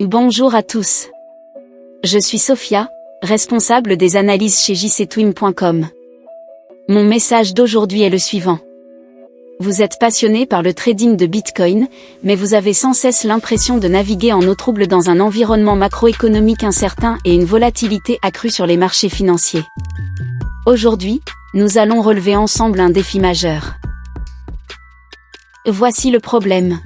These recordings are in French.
Bonjour à tous. Je suis Sophia, responsable des analyses chez jctwim.com. Mon message d'aujourd'hui est le suivant. Vous êtes passionné par le trading de Bitcoin, mais vous avez sans cesse l'impression de naviguer en eau trouble dans un environnement macroéconomique incertain et une volatilité accrue sur les marchés financiers. Aujourd'hui, nous allons relever ensemble un défi majeur. Voici le problème.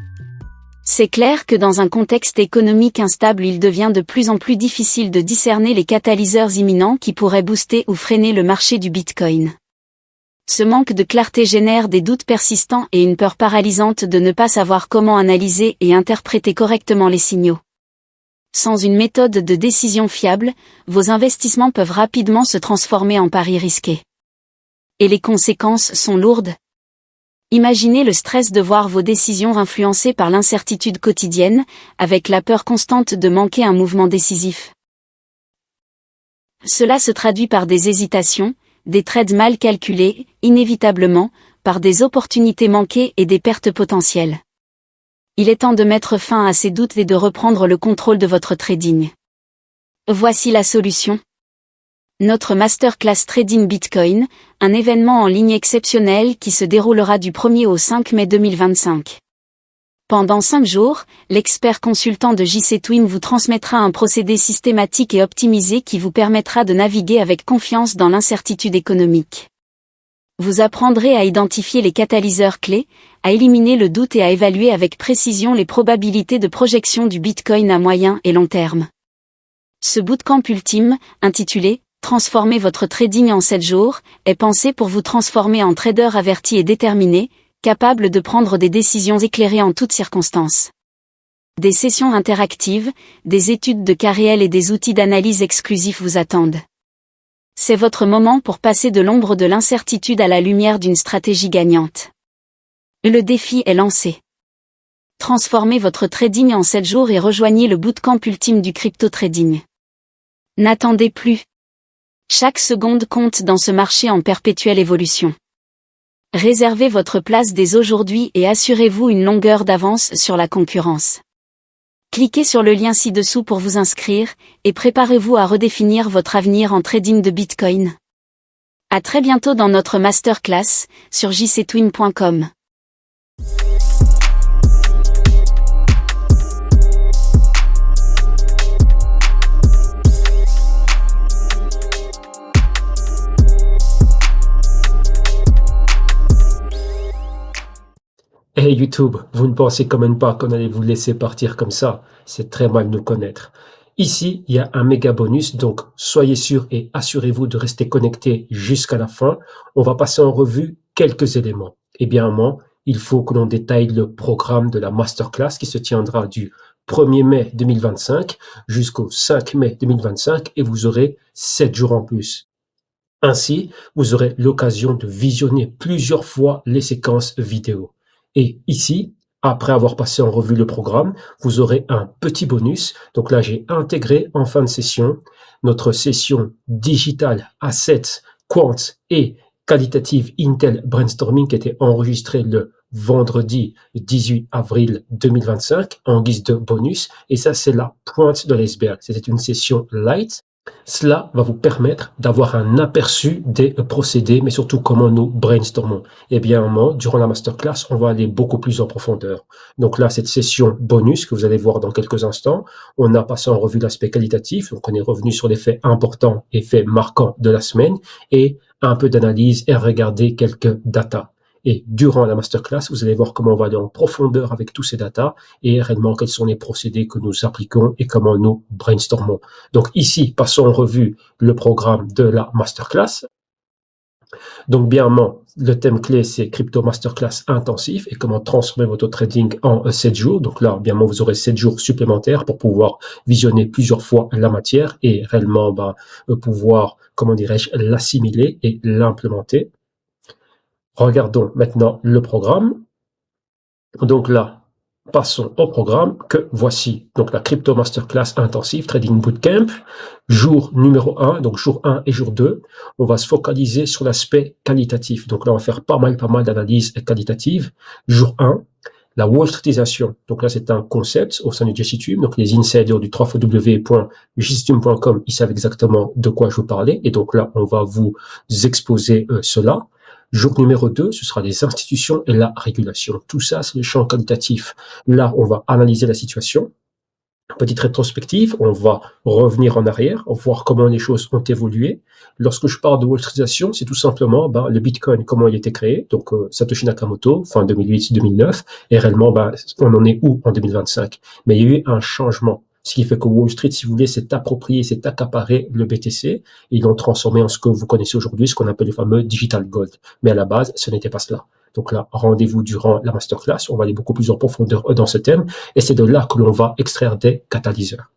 C'est clair que dans un contexte économique instable, il devient de plus en plus difficile de discerner les catalyseurs imminents qui pourraient booster ou freiner le marché du Bitcoin. Ce manque de clarté génère des doutes persistants et une peur paralysante de ne pas savoir comment analyser et interpréter correctement les signaux. Sans une méthode de décision fiable, vos investissements peuvent rapidement se transformer en paris risqués. Et les conséquences sont lourdes. Imaginez le stress de voir vos décisions influencées par l'incertitude quotidienne, avec la peur constante de manquer un mouvement décisif. Cela se traduit par des hésitations, des trades mal calculés, inévitablement, par des opportunités manquées et des pertes potentielles. Il est temps de mettre fin à ces doutes et de reprendre le contrôle de votre trading. Voici la solution. Notre Masterclass Trading Bitcoin, un événement en ligne exceptionnel qui se déroulera du 1er au 5 mai 2025. Pendant 5 jours, l'expert consultant de jctwim vous transmettra un procédé systématique et optimisé qui vous permettra de naviguer avec confiance dans l'incertitude économique. Vous apprendrez à identifier les catalyseurs clés, à éliminer le doute et à évaluer avec précision les probabilités de projection du Bitcoin à moyen et long terme. Ce bootcamp ultime, intitulé « Transformez votre trading en 7 jours », est pensé pour vous transformer en trader averti et déterminé, capable de prendre des décisions éclairées en toutes circonstances. Des sessions interactives, des études de cas réels et des outils d'analyse exclusifs vous attendent. C'est votre moment pour passer de l'ombre de l'incertitude à la lumière d'une stratégie gagnante. Le défi est lancé. Transformez votre trading en 7 jours et rejoignez le bootcamp ultime du crypto trading. N'attendez plus. Chaque seconde compte dans ce marché en perpétuelle évolution. Réservez votre place dès aujourd'hui et assurez-vous une longueur d'avance sur la concurrence. Cliquez sur le lien ci-dessous pour vous inscrire, et préparez-vous à redéfinir votre avenir en trading de Bitcoin. À très bientôt dans notre masterclass, sur jctwim.com. Hey YouTube, vous ne pensez quand même pas qu'on allait vous laisser partir comme ça? C'est très mal nous connaître. Ici, il y a un méga bonus, donc soyez sûr et assurez-vous de rester connecté jusqu'à la fin. On va passer en revue quelques éléments. Et bien, il faut que l'on détaille le programme de la masterclass qui se tiendra du 1er mai 2025 jusqu'au 5 mai 2025 et vous aurez 7 jours en plus. Ainsi, vous aurez l'occasion de visionner plusieurs fois les séquences vidéo. Et ici, après avoir passé en revue le programme, vous aurez un petit bonus. Donc là, j'ai intégré en fin de session notre session Digital Assets, Quant et qualitative Intel Brainstorming qui était enregistrée le vendredi 18 avril 2025 en guise de bonus. Et ça, c'est la pointe de l'iceberg. C'était une session light. Cela va vous permettre d'avoir un aperçu des procédés, mais surtout comment nous brainstormons. Et bien, durant la masterclass, on va aller beaucoup plus en profondeur. Donc là, cette session bonus que vous allez voir dans quelques instants, on a passé en revue l'aspect qualitatif, donc on est revenu sur les faits importants et faits marquants de la semaine, et un peu d'analyse et regarder quelques datas. Et durant la masterclass, vous allez voir comment on va aller en profondeur avec tous ces datas et réellement quels sont les procédés que nous appliquons et comment nous brainstormons. Donc ici, passons en revue le programme de la masterclass. Donc bien, le thème clé, c'est Crypto Masterclass intensif et comment transformer votre trading en 7 jours. Donc là, bien, vous aurez 7 jours supplémentaires pour pouvoir visionner plusieurs fois la matière et réellement pouvoir, l'assimiler et l'implémenter. Regardons maintenant le programme. Donc là, passons au programme que voici. Donc la Crypto Masterclass Intensive Trading Bootcamp, jour numéro 1, donc jour 1 et jour 2. On va se focaliser sur l'aspect qualitatif. Donc là, on va faire pas mal d'analyses qualitatives. Jour 1, La Wall Streetisation, donc là c'est un concept au sein du JCTube, donc les insiders du www.jctube.com, ils savent exactement de quoi je vous parlais, et donc là on va vous exposer cela. Jour numéro 2, ce sera les institutions et la régulation. Tout ça, c'est le champ qualitatif. Là, on va analyser la situation. Petite rétrospective, on va revenir en arrière, voir comment les choses ont évolué. Lorsque je parle de Wall Streetisation, c'est tout simplement le Bitcoin, comment il a été créé. Donc Satoshi Nakamoto, fin 2008-2009, et réellement, on en est où en 2025? Mais il y a eu un changement. Ce qui fait que Wall Street, si vous voulez, s'est approprié, s'est accaparé le BTC, et ils l'ont transformé en ce que vous connaissez aujourd'hui, ce qu'on appelle le fameux Digital Gold. Mais à la base, ce n'était pas cela. Donc là, rendez-vous durant la masterclass, on va aller beaucoup plus en profondeur dans ce thème, et c'est de là que l'on va extraire des catalyseurs.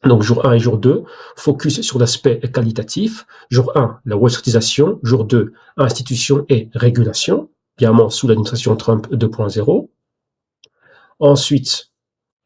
Donc jour 1 et jour 2, focus sur l'aspect qualitatif. Jour 1, la Wall Streetisation. Jour 2, institutions et régulation, évidemment sous l'administration Trump 2.0. Ensuite,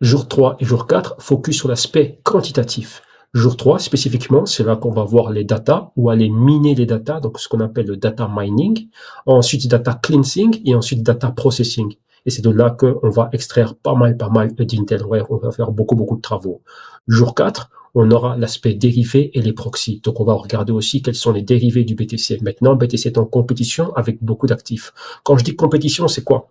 jour 3 et jour 4, focus sur l'aspect quantitatif. Jour 3, spécifiquement, c'est là qu'on va voir les data ou aller miner les data, donc ce qu'on appelle le data mining. Ensuite, data cleansing et ensuite data processing. Et c'est de là qu'on va extraire pas mal d'intel. Ouais, on va faire beaucoup de travaux. Jour 4, on aura l'aspect dérivé et les proxys. Donc, on va regarder aussi quels sont les dérivés du BTC. Maintenant, BTC est en compétition avec beaucoup d'actifs. Quand je dis compétition, c'est quoi?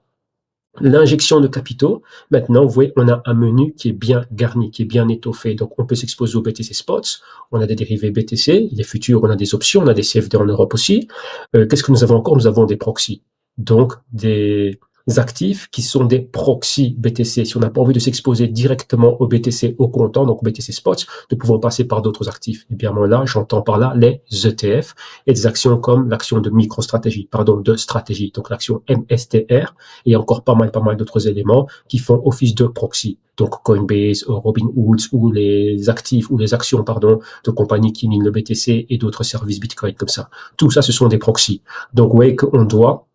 L'injection de capitaux, maintenant, vous voyez, on a un menu qui est bien garni, qui est bien étoffé. Donc, on peut s'exposer au BTC Spots. On a des dérivés BTC. Les futurs, on a des options. On a des CFD en Europe aussi. Qu'est-ce que nous avons encore? Nous avons des proxys. Donc, des actifs qui sont des proxys BTC. Si on n'a pas envie de s'exposer directement au BTC au comptant, donc BTC Spots, nous pouvons passer par d'autres actifs. Et bien, moi, là, j'entends par là les ETF et des actions comme l'action de de stratégie. Donc, l'action MSTR et encore pas mal d'autres éléments qui font office de proxy. Donc, Coinbase, Robinhood ou les actifs ou les actions, de compagnies qui minent le BTC et d'autres services Bitcoin comme ça. Tout ça, ce sont des proxys. Donc, vous voyez qu'on doit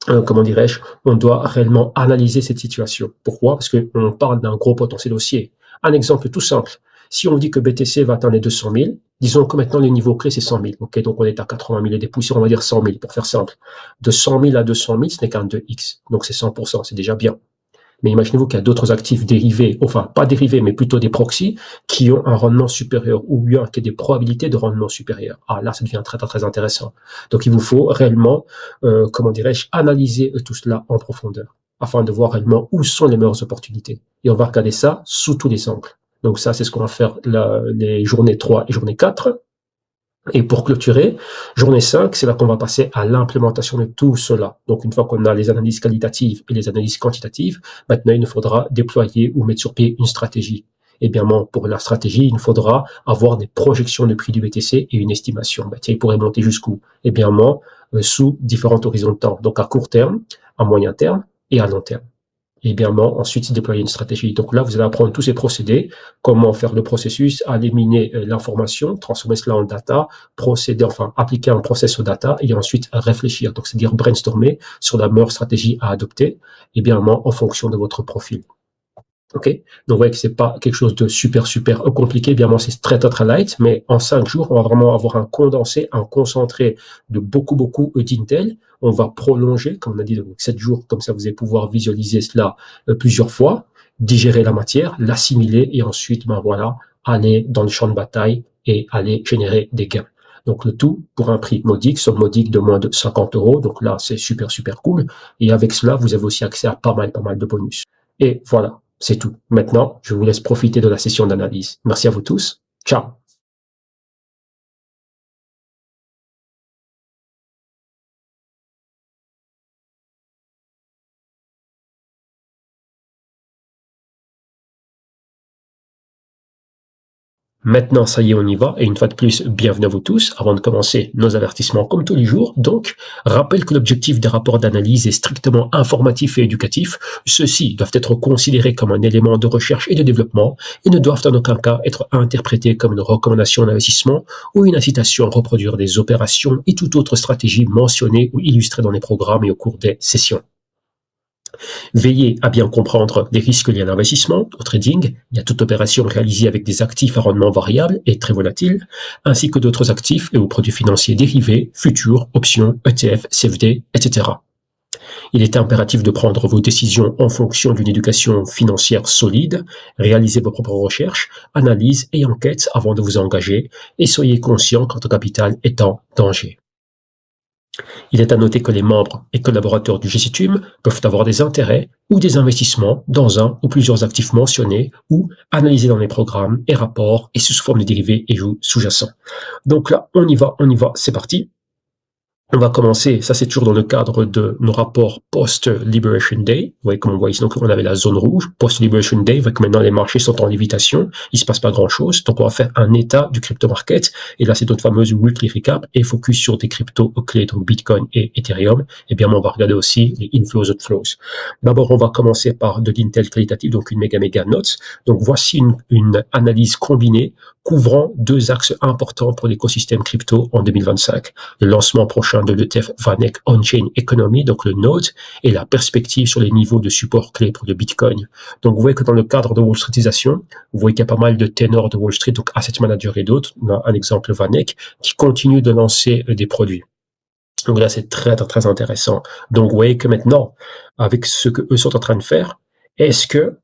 on doit réellement analyser cette situation. Pourquoi? Parce qu'on parle d'un gros potentiel haussier. Un exemple tout simple. Si on dit que BTC va atteindre les 200 000, disons que maintenant le niveau clé c'est 100 000. Ok, donc on est à 80 000 et des poussières, on va dire 100 000 pour faire simple. De 100 000 à 200 000, ce n'est qu'un 2x. Donc c'est 100%, c'est déjà bien. Mais imaginez-vous qu'il y a d'autres actifs dérivés, enfin pas dérivés, mais plutôt des proxys, qui ont un rendement supérieur ou bien qui ont des probabilités de rendement supérieur. Ah là, ça devient très intéressant. Donc il vous faut réellement, analyser tout cela en profondeur, afin de voir réellement où sont les meilleures opportunités. Et on va regarder ça sous tous les angles. Donc ça, c'est ce qu'on va faire les journées 3 et journée 4. Et pour clôturer, journée 5, c'est là qu'on va passer à l'implémentation de tout cela. Donc, une fois qu'on a les analyses qualitatives et les analyses quantitatives, maintenant, il nous faudra déployer ou mettre sur pied une stratégie. Et bien, pour la stratégie, il nous faudra avoir des projections de prix du BTC et une estimation. Tiens, il pourrait monter jusqu'où? Et bien, sous différents horizons de temps. Donc, à court terme, à moyen terme et à long terme. Et bien, ensuite, déployer une stratégie. Donc là, vous allez apprendre tous ces procédés, comment faire le processus, éliminer l'information, transformer cela en data, appliquer un process au data et ensuite réfléchir. Donc, c'est-à-dire brainstormer sur la meilleure stratégie à adopter, et bien, en fonction de votre profil. Ok, donc vous voyez que c'est pas quelque chose de super compliqué. Évidemment, c'est très light, mais en 5 jours, on va vraiment avoir un condensé, un concentré de beaucoup d'intel. On va prolonger, comme on a dit, donc 7 jours, comme ça vous allez pouvoir visualiser cela plusieurs fois, digérer la matière, l'assimiler et ensuite, aller dans le champ de bataille et aller générer des gains. Donc le tout pour un prix modique, somme modique de moins de 50 €. Donc là, c'est super cool. Et avec cela, vous avez aussi accès à pas mal de bonus. Et voilà. C'est tout. Maintenant, je vous laisse profiter de la session d'analyse. Merci à vous tous. Ciao. Maintenant, ça y est, on y va. Et une fois de plus, bienvenue à vous tous. Avant de commencer, nos avertissements comme tous les jours. Donc, rappelle que l'objectif des rapports d'analyse est strictement informatif et éducatif. Ceux-ci doivent être considérés comme un élément de recherche et de développement et ne doivent en aucun cas être interprétés comme une recommandation d'investissement ou une incitation à reproduire des opérations et toute autre stratégie mentionnée ou illustrée dans les programmes et au cours des sessions. Veillez à bien comprendre les risques liés à l'investissement, au trading, il y a toute opération réalisée avec des actifs à rendement variable et très volatile, ainsi que d'autres actifs et aux produits financiers dérivés, futurs, options, ETF, CFD, etc. Il est impératif de prendre vos décisions en fonction d'une éducation financière solide, réalisez vos propres recherches, analyses et enquêtes avant de vous engager et soyez conscient quand votre capital est en danger. Il est à noter que les membres et collaborateurs du GCTUM peuvent avoir des intérêts ou des investissements dans un ou plusieurs actifs mentionnés ou analysés dans les programmes et rapports et sous forme de dérivés et sous-jacents. Donc là, on y va, c'est parti. On va commencer, ça c'est toujours dans le cadre de nos rapports post-Liberation Day. Vous voyez, comme on voit ici, donc on avait la zone rouge, post-Liberation Day, vous voyez que maintenant les marchés sont en lévitation, il se passe pas grand-chose, donc on va faire un état du crypto-market, et là c'est notre fameuse weekly recap, et focus sur des cryptos clés, donc Bitcoin et Ethereum, et bien on va regarder aussi les inflows et outflows. D'abord, on va commencer par de l'intel qualitatif, donc une méga note. Donc voici une analyse combinée couvrant deux axes importants pour l'écosystème crypto en 2025. Le lancement prochain de l'ETF VanEck On-Chain Economy, donc le Node, et la perspective sur les niveaux de support clés pour le Bitcoin. Donc vous voyez que dans le cadre de Wall Streetisation, vous voyez qu'il y a pas mal de ténors de Wall Street, donc asset managers et d'autres, on a un exemple VanEck, qui continuent de lancer des produits. Donc là, c'est très, très, très intéressant. Donc vous voyez que maintenant, avec ce que eux sont en train de faire, est-ce que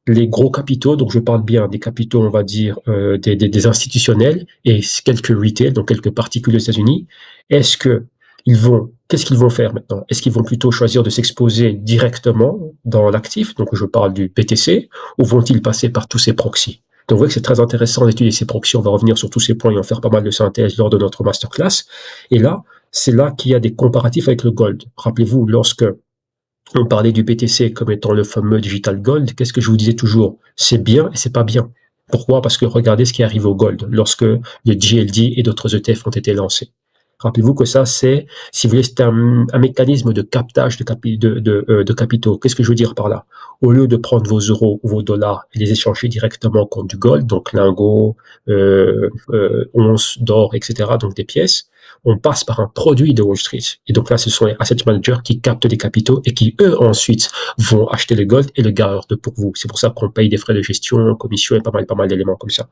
les gros capitaux, donc je parle bien des capitaux, on va dire, des institutionnels et quelques retail, donc quelques particuliers aux États-Unis, qu'est-ce qu'ils vont faire maintenant? Est-ce qu'ils vont plutôt choisir de s'exposer directement dans l'actif, donc je parle du BTC, ou vont-ils passer par tous ces proxys? Donc vous voyez que c'est très intéressant d'étudier ces proxys, on va revenir sur tous ces points et en faire pas mal de synthèse lors de notre masterclass. Et là, c'est là qu'il y a des comparatifs avec le gold. Rappelez-vous, lorsque on parlait du BTC comme étant le fameux digital gold, qu'est-ce que je vous disais toujours? C'est bien et c'est pas bien. Pourquoi? Parce que regardez ce qui arrive au gold lorsque le GLD et d'autres ETF ont été lancés. Rappelez-vous que ça, c'est, si vous voulez, c'est un mécanisme de captage de capitaux. Qu'est-ce que je veux dire par là? Au lieu de prendre vos euros ou vos dollars et les échanger directement contre du gold, donc lingots, onces d'or, etc., donc des pièces, on passe par un produit de Wall Street. Et donc là, ce sont les asset managers qui captent des capitaux et qui, eux, ensuite, vont acheter le gold et le gardent pour vous. C'est pour ça qu'on paye des frais de gestion, commission et pas mal d'éléments comme ça.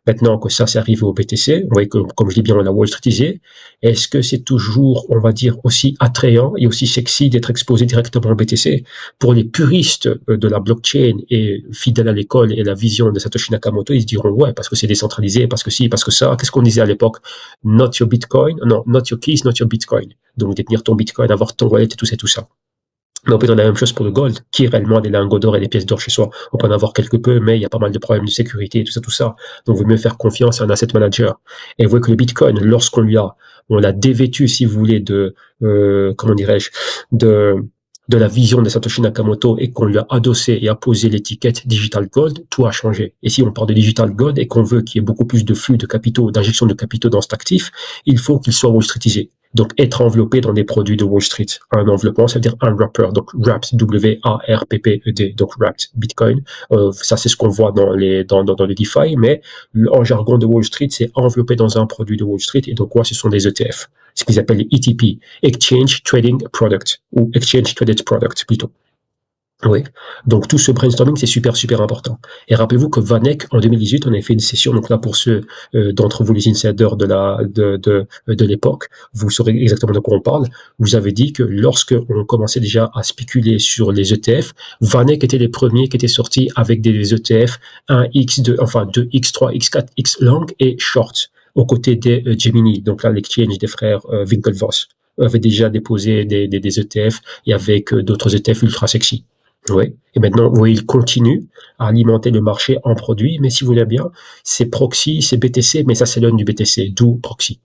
Maintenant que ça, c'est arrivé au BTC, vous voyez que, comme je dis bien, on l'a Wall Streetisé. Est-ce que c'est toujours, on va dire, aussi attrayant et aussi sexy d'être exposé directement au BTC? Pour les puristes de la blockchain et fidèles à l'école et la vision de Satoshi Nakamoto, ils se diront, ouais, parce que c'est décentralisé, parce que si, parce que ça. Qu'est-ce qu'on disait à l'époque? Not your Bitcoin, non, not your keys, not your Bitcoin. Donc, détenir ton Bitcoin, avoir ton wallet et tout ça. Mais on peut dire la même chose pour le gold, qui réellement a des lingots d'or et des pièces d'or chez soi. On peut en avoir quelque peu, mais il y a pas mal de problèmes de sécurité et tout ça. Donc, il vaut mieux faire confiance à un asset manager. Et vous voyez que le Bitcoin, lorsqu'on l'a dévêtu, si vous voulez, comment dirais-je, de la vision de Satoshi Nakamoto et qu'on lui a adossé et apposé l'étiquette Digital Gold, tout a changé. Et si on parle de Digital Gold et qu'on veut qu'il y ait beaucoup plus de flux de capitaux, d'injection de capitaux dans cet actif, il faut qu'il soit Wall Streetisé. Donc, être enveloppé dans des produits de Wall Street. Un enveloppement, ça veut dire un wrapper. Donc, wrapped, W-A-R-P-P-E-D. Donc, wrapped Bitcoin. Ça, c'est ce qu'on voit dans les DeFi, mais en jargon de Wall Street, c'est enveloppé dans un produit de Wall Street. Et donc, quoi, ce sont des ETF. Ce qu'ils appellent les ETP. Exchange Trading Product. Ou Exchange Traded Product, plutôt. Oui. Donc, tout ce brainstorming, c'est super, super important. Et rappelez-vous que VanEck, en 2018, on avait fait une session. Donc là, pour ceux d'entre vous, les insiders de l'époque, vous saurez exactement de quoi on parle. Vous avez dit que lorsque on commençait déjà à spéculer sur les ETF, VanEck était les premiers qui étaient sortis avec des ETF 1x2, enfin 2x3, x4, x long et short, aux côtés des Gemini. Donc là, l'exchange des frères Winklevoss avait déjà déposé des ETF et avec d'autres ETF ultra sexy. Oui. Et maintenant, oui, il continue à alimenter le marché en produits, mais si vous voulez bien, c'est proxy, c'est BTC, mais ça s'éloigne du BTC, d'où proxy.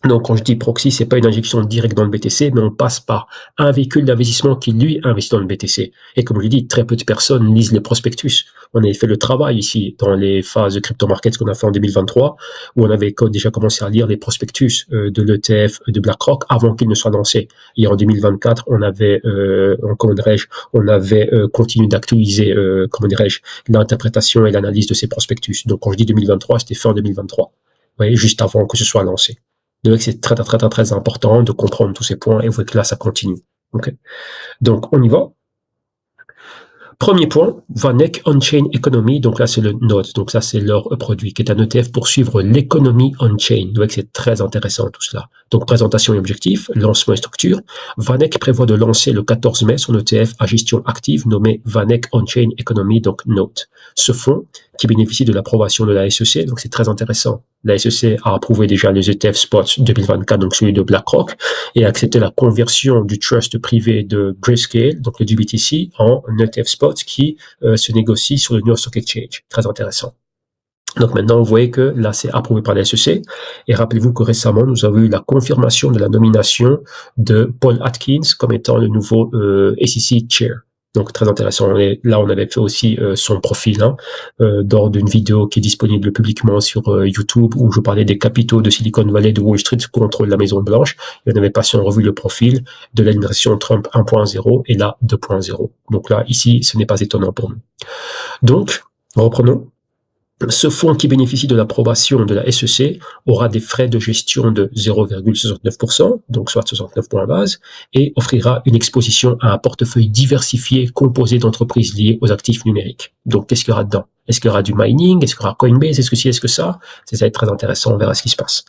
Donc, quand je dis proxy, c'est pas une injection directe dans le BTC, mais on passe par un véhicule d'investissement qui, lui, investit dans le BTC. Et comme je l'ai dit, très peu de personnes lisent les prospectus. On avait fait le travail ici, dans les phases de crypto markets qu'on a fait en 2023, où on avait déjà commencé à lire les prospectus de l'ETF de BlackRock avant qu'il ne soit lancé. Et en 2024, on avait continué d'actualiser, l'interprétation et l'analyse de ces prospectus. Donc, quand je dis 2023, c'était fin 2023. Vous voyez, juste avant que ce soit lancé. Donc, c'est très, très, très, très important de comprendre tous ces points et vous voyez que là, ça continue. Okay. Donc, on y va. Premier point, VanEck On-Chain Economy. Donc là, c'est le Node. Donc ça, c'est leur produit qui est un ETF pour suivre l'économie on-chain. Donc c'est très intéressant tout cela. Donc, présentation et objectifs, lancement et structure. VanEck prévoit de lancer le 14 mai son ETF à gestion active nommé VanEck On-Chain Economy, donc Note. Ce fonds, qui bénéficie de l'approbation de la SEC, donc c'est très intéressant. La SEC a approuvé déjà les ETF Spot 2024, donc celui de BlackRock, et a accepté la conversion du trust privé de Grayscale, donc le GBTC, en ETF Spot qui se négocie sur le New York Stock Exchange. Très intéressant. Donc maintenant, vous voyez que là, c'est approuvé par la SEC. Et rappelez-vous que récemment, nous avons eu la confirmation de la nomination de Paul Atkins comme étant le nouveau SEC Chair. Donc très intéressant. Là, on avait fait aussi son profil lors d'une vidéo qui est disponible publiquement sur YouTube où je parlais des capitaux de Silicon Valley, de Wall Street contre la Maison Blanche. Et on avait passé en revue le profil de l'administration Trump 1.0 et là 2.0. Donc là, ici, ce n'est pas étonnant pour nous. Donc, reprenons. Ce fonds qui bénéficie de l'approbation de la SEC aura des frais de gestion de 0,69%, donc soit 69 points base, et offrira une exposition à un portefeuille diversifié composé d'entreprises liées aux actifs numériques. Donc, qu'est-ce qu'il y aura dedans? Est-ce qu'il y aura du mining? Est-ce qu'il y aura Coinbase? Est-ce que ci? Est-ce que ça? Ça va être très intéressant, on verra ce qui se passe.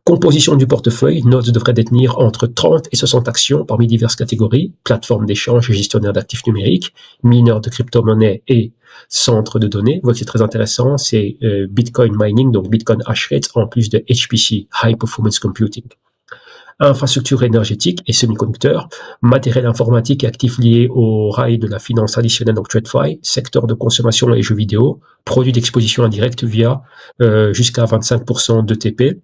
Composition du portefeuille, Notes devrait détenir entre 30 et 60 actions parmi diverses catégories, plateformes d'échange et gestionnaires d'actifs numériques, mineurs de crypto-monnaies et centres de données. Vous voyez que c'est très intéressant, c'est Bitcoin mining, donc Bitcoin hash rate, en plus de HPC, High Performance Computing. Infrastructure énergétique et semi-conducteurs, matériel informatique et actifs liés au rail de la finance traditionnelle, donc TradFi, secteur de consommation et jeux vidéo, produits d'exposition indirecte via jusqu'à 25% d'ETP,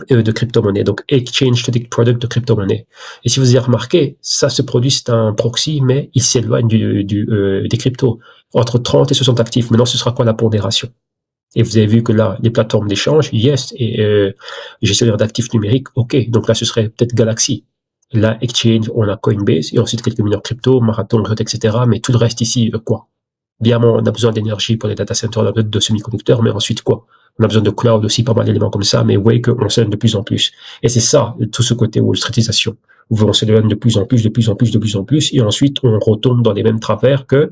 de crypto-monnaie, donc Exchange Traded Product de crypto-monnaie. Et si vous avez remarqué, ça, ce produit, c'est un proxy, mais il s'éloigne des cryptos. Entre 30 et 60 actifs. Maintenant, ce sera quoi la pondération? Et vous avez vu que là, les plateformes d'échange, yes, et gestionnaire d'actifs numériques, ok. Donc là, ce serait peut-être Galaxy. Là, Exchange, on a Coinbase, et ensuite quelques mineurs crypto, Marathon, etc. Mais tout le reste ici, quoi? Bien, on a besoin d'énergie pour les data centers, on a besoin de semi-conducteurs, mais ensuite quoi? On a besoin de cloud aussi, pas mal d'éléments comme ça, mais vous voyez qu'on s'éloigne de plus en plus. Et c'est ça, tout ce côté Wall Streetisation. On s'éloigne de plus en plus, et ensuite on retombe dans les mêmes travers que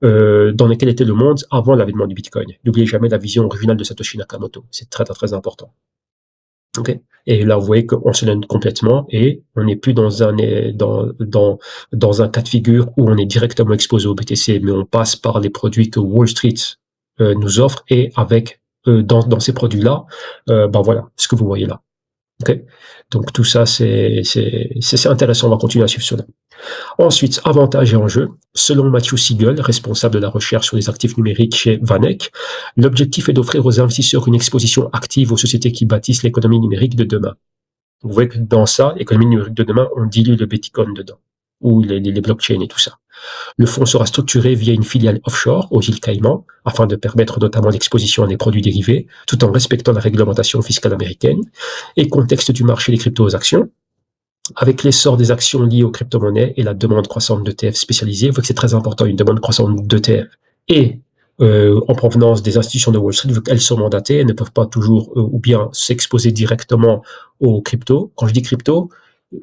dans lesquels était le monde avant l'avènement du Bitcoin. N'oubliez jamais la vision originale de Satoshi Nakamoto. C'est très, très, très important. Okay. Et là, vous voyez qu'on se donne complètement et on n'est plus dans un cas de figure où on est directement exposé au BTC, mais on passe par les produits que Wall Street nous offre et avec dans ces produits-là, voilà ce que vous voyez là. Okay. Donc tout ça, c'est intéressant. On va continuer à suivre cela. Ensuite, avantages et enjeux. Selon Matthew Siegel, responsable de la recherche sur les actifs numériques chez VanEck, l'objectif est d'offrir aux investisseurs une exposition active aux sociétés qui bâtissent l'économie numérique de demain. Vous voyez que dans ça, l'économie numérique de demain, on dilue le Bitcoin dedans, ou les blockchains et tout ça. Le fonds sera structuré via une filiale offshore aux îles Caïmans, afin de permettre notamment l'exposition à des produits dérivés, tout en respectant la réglementation fiscale américaine, et contexte du marché des cryptos aux actions. Avec l'essor des actions liées aux crypto-monnaies et la demande croissante d'ETF spécialisés, vous voyez que c'est très important, une demande croissante d'ETF. Et en provenance des institutions de Wall Street, vu qu'elles sont mandatées, elles ne peuvent pas toujours ou bien s'exposer directement aux cryptos. Quand je dis crypto,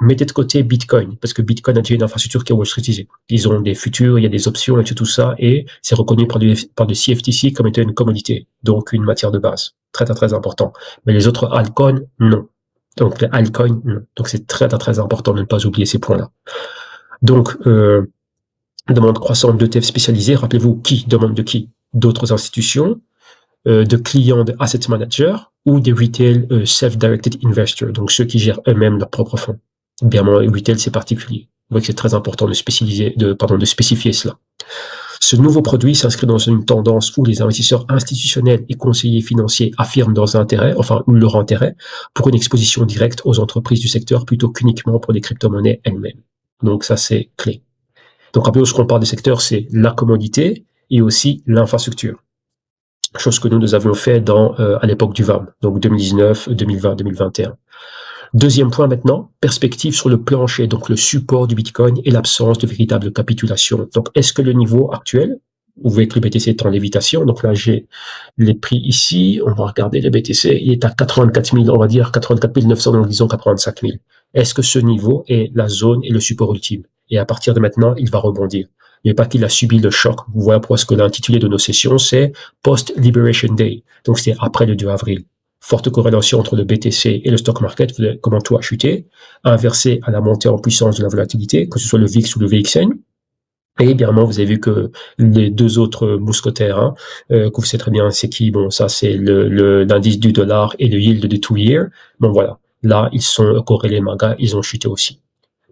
mettez de côté Bitcoin, parce que Bitcoin a déjà une infrastructure qui est Wall Streetisée. Ils ont des futurs, il y a des options et tout ça, et c'est reconnu par le CFTC comme étant une commodité, donc une matière de base. Très, très, très important. Mais les autres altcoins, non. Donc, les altcoins, non. Donc, c'est très, très, très important de ne pas oublier ces points-là. Donc, demande croissante d'ETF spécialisés. Rappelez-vous, qui demande de qui? D'autres institutions, de clients de asset managers ou des retail self-directed investors, donc ceux qui gèrent eux-mêmes leurs propres fonds. Bien, retail, c'est particulier. Vous voyez que c'est très important de spécifier cela. Ce nouveau produit s'inscrit dans une tendance où les investisseurs institutionnels et conseillers financiers affirment leur intérêt pour une exposition directe aux entreprises du secteur plutôt qu'uniquement pour les crypto-monnaies elles-mêmes. Donc ça, c'est clé. Donc rappelez-vous, ce qu'on parle des secteurs, c'est la commodité et aussi l'infrastructure. Chose que nous avions fait à l'époque du VAM, donc 2019, 2020, 2021. Deuxième point maintenant, perspective sur le plancher, donc le support du Bitcoin et l'absence de véritable capitulation. Donc, est-ce que le niveau actuel, vous voyez que le BTC est en lévitation, donc là j'ai les prix ici, on va regarder le BTC, il est à 84 000, on va dire 84 900, donc disons 85 000. Est-ce que ce niveau est la zone et le support ultime? Et à partir de maintenant, il va rebondir. Il n'y a pas qu'il a subi le choc. Voilà pourquoi ce que l'intitulé de nos sessions, c'est Post-Liberation Day. Donc c'est après le 2 avril. forte corrélation entre le BTC et le stock market, comment tout a chuté, inversé à la montée en puissance de la volatilité, que ce soit le VIX ou le VXN. Et évidemment, vous avez vu que les deux autres mousquetaires, hein, que vous savez très bien, c'est qui? Bon, ça c'est l'indice du dollar et le yield de 2-year. Bon voilà, là ils sont corrélés MAGA, ils ont chuté aussi.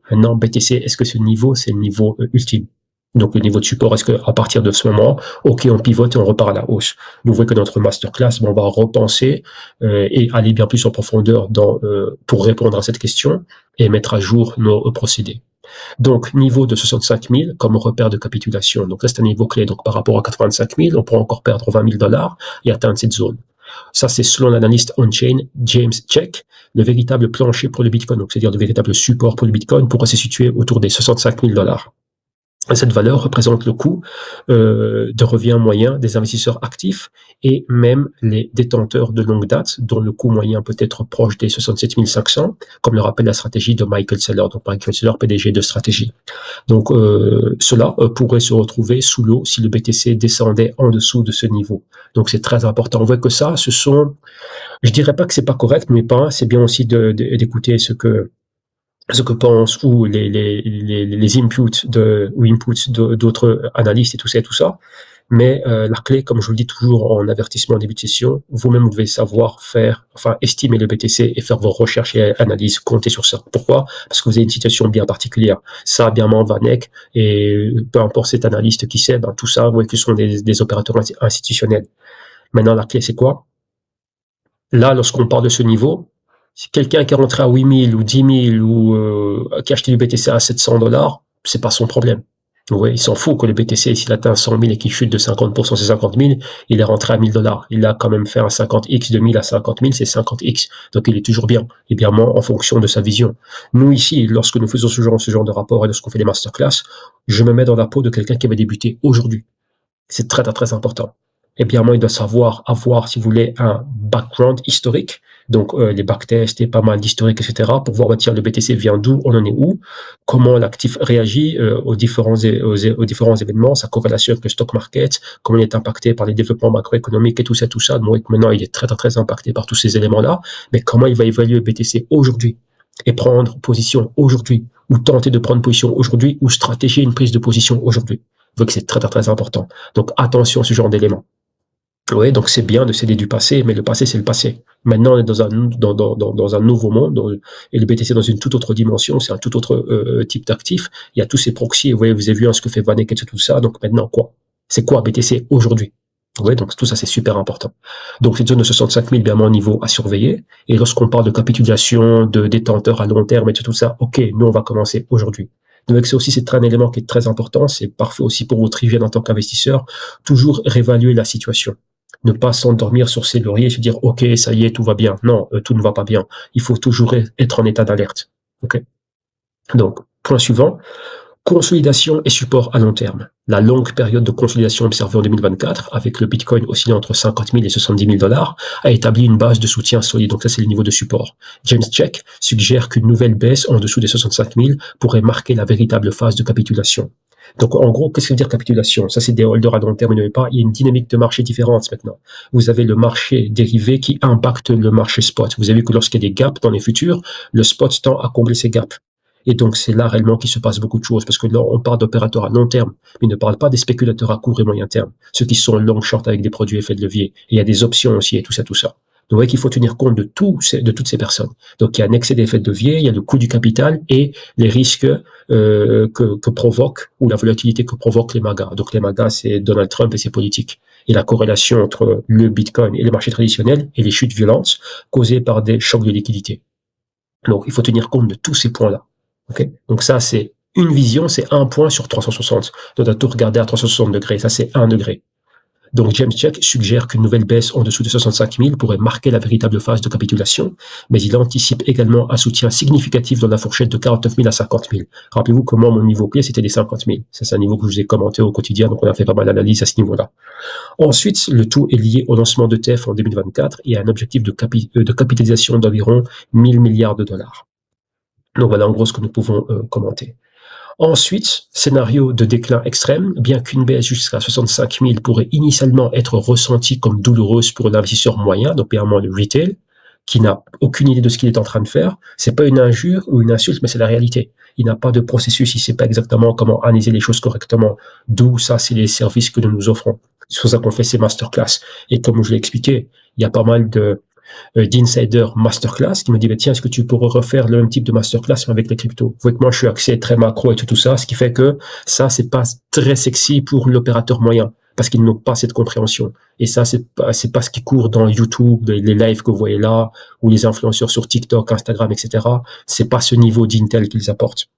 Maintenant, BTC, est-ce que ce niveau, c'est le niveau ultime? Donc le niveau de support, est-ce qu'à partir de ce moment, ok, on pivote et on repart à la hausse? Vous voyez que notre masterclass, on va repenser et aller bien plus en profondeur pour répondre à cette question et mettre à jour nos procédés. Donc, niveau de 65 000 comme repère de capitulation. Donc là, c'est un niveau clé. Donc, par rapport à 85 000, on pourrait encore perdre 20 000 $ et atteindre cette zone. Ça, c'est selon l'analyste on-chain James Check, le véritable plancher pour le Bitcoin. Donc, c'est-à-dire le véritable support pour le Bitcoin pourrait se situer autour des 65 000 $. Cette valeur représente le coût de revient moyen des investisseurs actifs et même les détenteurs de longue date, dont le coût moyen peut être proche des 67 500, comme le rappelle la stratégie de Michael Saylor, donc Michael Saylor, PDG de stratégie. Donc cela pourrait se retrouver sous l'eau si le BTC descendait en dessous de ce niveau. Donc c'est très important. On voit que ça, ce sont, je dirais pas que c'est pas correct, mais pas, c'est bien aussi d'écouter ce que pensent ou les inputs d'autres analystes et tout ça. Mais la clé, comme je vous le dis toujours en avertissement en début de session, vous-même vous devez savoir estimer le BTC et faire vos recherches et analyses, compter sur ça. Pourquoi? Parce que vous avez une situation bien particulière. Ça, bien Vanek, et peu importe cet analyste qui sait, tout ça, vous voyez que ce sont des opérateurs institutionnels. Maintenant, la clé, c'est quoi? Là, lorsqu'on parle de ce niveau, si quelqu'un qui est rentré à 8 000 ou 10 000 ou qui a acheté du BTC à 700 $, c'est pas son problème. Ouais, il s'en fout que le BTC, s'il atteint 100 000 et qu'il chute de 50%, c'est 50 000, il est rentré à 1 000 $. Il a quand même fait un 50x de 1000 à 50 000, c'est 50x. Donc il est toujours bien, évidemment, en fonction de sa vision. Nous ici, lorsque nous faisons ce genre de rapport et lorsqu'on fait des masterclass, je me mets dans la peau de quelqu'un qui va débuter aujourd'hui. C'est très, très, très important. Et bien, il doit savoir avoir, si vous voulez, un background historique, donc les backtests et pas mal d'historique, etc., pour voir, tiens, le BTC vient d'où, on en est où, comment l'actif réagit aux différents événements, sa corrélation avec le stock market, comment il est impacté par les développements macroéconomiques et tout ça. Donc maintenant, il est très, très, très impacté par tous ces éléments-là, mais comment il va évaluer le BTC aujourd'hui et prendre position aujourd'hui, ou tenter de prendre position aujourd'hui, ou stratégier une prise de position aujourd'hui. Vous voyez que c'est très, très, très important. Donc, attention à ce genre d'éléments. Oui, donc c'est bien de céder du passé, mais le passé, c'est le passé. Maintenant, on est dans un nouveau monde, et le BTC dans une toute autre dimension, c'est un tout autre type d'actif. Il y a tous ces proxys, vous avez vu ce que fait Vanek et tout ça, donc maintenant quoi? C'est quoi BTC aujourd'hui? Oui, donc tout ça, c'est super important. Donc, cette zone de 65 000, bien mon niveau à surveiller. Et lorsqu'on parle de capitulation, de détenteurs à long terme et tout ça, ok, nous, on va commencer aujourd'hui. Donc, c'est aussi, c'est un élément qui est très important. C'est parfait aussi pour votre hygiène en tant qu'investisseur. Toujours réévaluer la situation. Ne pas s'endormir sur ses lauriers et se dire, ok, ça y est, tout va bien. Non, tout ne va pas bien. Il faut toujours être en état d'alerte. Ok. Donc, point suivant. Consolidation et support à long terme. La longue période de consolidation observée en 2024, avec le Bitcoin oscillant entre 50 000 et 70 000 $, a établi une base de soutien solide. Donc ça, c'est le niveau de support. James Check suggère qu'une nouvelle baisse en dessous des 65 000 pourrait marquer la véritable phase de capitulation. Donc, en gros, qu'est-ce que veut dire capitulation? Ça, c'est des holders à long terme, il y a une dynamique de marché différente maintenant. Vous avez le marché dérivé qui impacte le marché spot. Vous avez vu que lorsqu'il y a des gaps dans les futurs, le spot tend à combler ces gaps. Et donc, c'est là réellement qu'il se passe beaucoup de choses, parce que là, on parle d'opérateurs à long terme, mais on ne parle pas des spéculateurs à court et moyen terme, ceux qui sont long short avec des produits effets de levier. Et il y a des options aussi, et tout ça. Donc, vous voyez qu'il faut tenir compte de toutes ces personnes. Donc, il y a un excès d'effet de levier, il y a le coût du capital et les risques que provoque, ou la volatilité que provoquent les MAGA. Donc, les MAGA, c'est Donald Trump et ses politiques. Et la corrélation entre le Bitcoin et les marchés traditionnels et les chutes violentes causées par des chocs de liquidité. Donc, il faut tenir compte de tous ces points-là. Okay. Donc ça, c'est une vision, c'est un point sur 360. On doit tout regarder à 360 degrés. Ça, c'est 1 degré. Donc James Check suggère qu'une nouvelle baisse en dessous de 65 000 pourrait marquer la véritable phase de capitulation, mais il anticipe également un soutien significatif dans la fourchette de 49 000 à 50 000. Rappelez-vous comment mon niveau clé, c'était des 50 000. Ça, c'est un niveau que je vous ai commenté au quotidien, donc on a fait pas mal d'analyses à ce niveau-là. Ensuite, le tout est lié au lancement de TF en 2024 et à un objectif de capitalisation d'environ 1 000 milliards de dollars. Donc voilà en gros ce que nous pouvons commenter. Ensuite, scénario de déclin extrême, bien qu'une baisse jusqu'à 65 000 pourrait initialement être ressentie comme douloureuse pour l'investisseur moyen, donc clairement le retail, qui n'a aucune idée de ce qu'il est en train de faire. C'est pas une injure ou une insulte, mais c'est la réalité. Il n'a pas de processus, il sait pas exactement comment analyser les choses correctement. D'où ça, c'est les services que nous nous offrons. C'est pour ça qu'on fait ces masterclass. Et comme je l'ai expliqué, il y a pas mal d'insider masterclass qui me dit, bah, tiens, est-ce que tu pourrais refaire le même type de masterclass mais avec les cryptos? Vous voyez que moi, je suis axé très macro et tout ça, ce qui fait que ça, c'est pas très sexy pour l'opérateur moyen parce qu'ils n'ont pas cette compréhension. Et ça, c'est pas ce qui court dans YouTube, les lives que vous voyez là, ou les influenceurs sur TikTok, Instagram, etc. C'est pas ce niveau d'intel qu'ils apportent.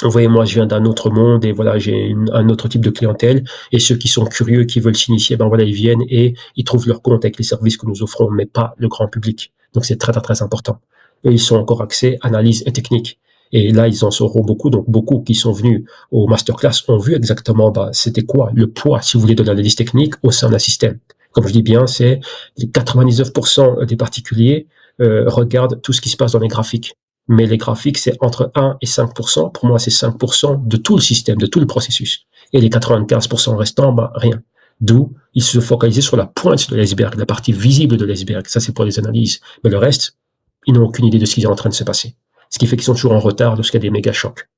Vous voyez, moi, je viens d'un autre monde et voilà, j'ai un autre type de clientèle. Et ceux qui sont curieux, qui veulent s'initier, ben voilà, ils viennent et ils trouvent leur compte avec les services que nous offrons, mais pas le grand public. Donc, c'est très, très, très important. Eux, ils sont encore axés analyse et technique. Et là, ils en sauront beaucoup. Donc, beaucoup qui sont venus au masterclass ont vu exactement, bah, c'était quoi le poids, si vous voulez, de l'analyse technique au sein d'un système. Comme je dis bien, c'est les 99% des particuliers regardent tout ce qui se passe dans les graphiques. Mais les graphiques, c'est entre 1 et 5%. Pour moi, c'est 5% de tout le système, de tout le processus. Et les 95% restants, bah, rien. D'où ils se focalisaient sur la pointe de l'iceberg, la partie visible de l'iceberg. Ça, c'est pour les analyses. Mais le reste, ils n'ont aucune idée de ce qui est en train de se passer. Ce qui fait qu'ils sont toujours en retard lorsqu'il y a des méga chocs.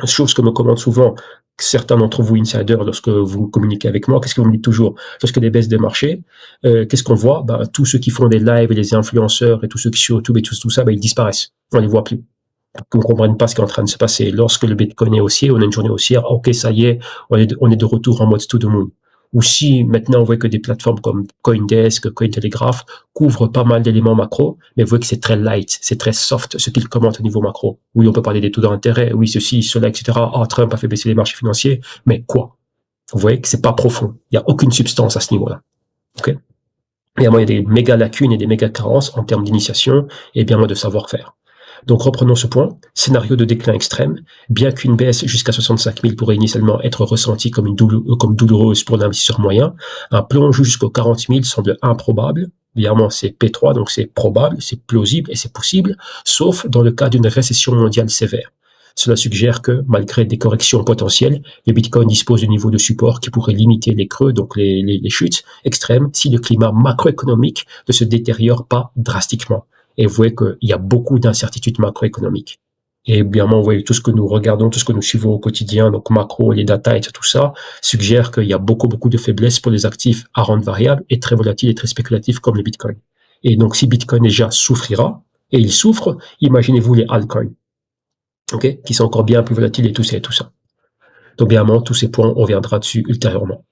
Chose que me commandent souvent certains d'entre vous insiders lorsque vous communiquez avec moi. Qu'est-ce que vous me dites toujours? Lorsque des baisses des marchés, qu'est-ce qu'on voit? Ben, tous ceux qui font des lives et les influenceurs et tous ceux qui sur YouTube et tout ça, ben, ils disparaissent. On les voit plus. On ne comprenne pas ce qui est en train de se passer. Lorsque le Bitcoin est haussier, on a une journée haussière, ok, ça y est, on est de retour en mode to the moon. Ou si maintenant on voit que des plateformes comme Coindesk, Cointelegraph couvrent pas mal d'éléments macro, mais vous voyez que c'est très light, c'est très soft ce qu'ils commentent au niveau macro. Oui, on peut parler des taux d'intérêt, oui, ceci, cela, etc. Ah, Trump a fait baisser les marchés financiers, mais quoi? Vous voyez que c'est pas profond. Il n'y a aucune substance à ce niveau-là. Ok? Et il y a des méga lacunes et des méga carences en termes d'initiation et bien moins de savoir-faire. Donc reprenons ce point, scénario de déclin extrême, bien qu'une baisse jusqu'à 65 000 pourrait initialement être ressentie comme douloureuse pour l'investisseur moyen, un plonge jusqu'aux 40 000 semble improbable. Évidemment, c'est P3, donc c'est probable, c'est plausible et c'est possible, sauf dans le cas d'une récession mondiale sévère. Cela suggère que, malgré des corrections potentielles, le Bitcoin dispose de niveaux de support qui pourraient limiter les creux, donc les chutes extrêmes, si le climat macroéconomique ne se détériore pas drastiquement. Et vous voyez qu'il y a beaucoup d'incertitudes macroéconomiques. Et bien, vous voyez, tout ce que nous regardons, tout ce que nous suivons au quotidien, donc macro, les data et tout ça, suggère qu'il y a beaucoup de faiblesses pour les actifs à rente variable et très volatiles et très spéculatifs comme le Bitcoin. Et donc, si Bitcoin déjà souffrira, et il souffre, imaginez-vous les altcoins, ok, qui sont encore bien plus volatiles et tout ça et tout ça. Donc, bien, tous ces points, on reviendra dessus ultérieurement.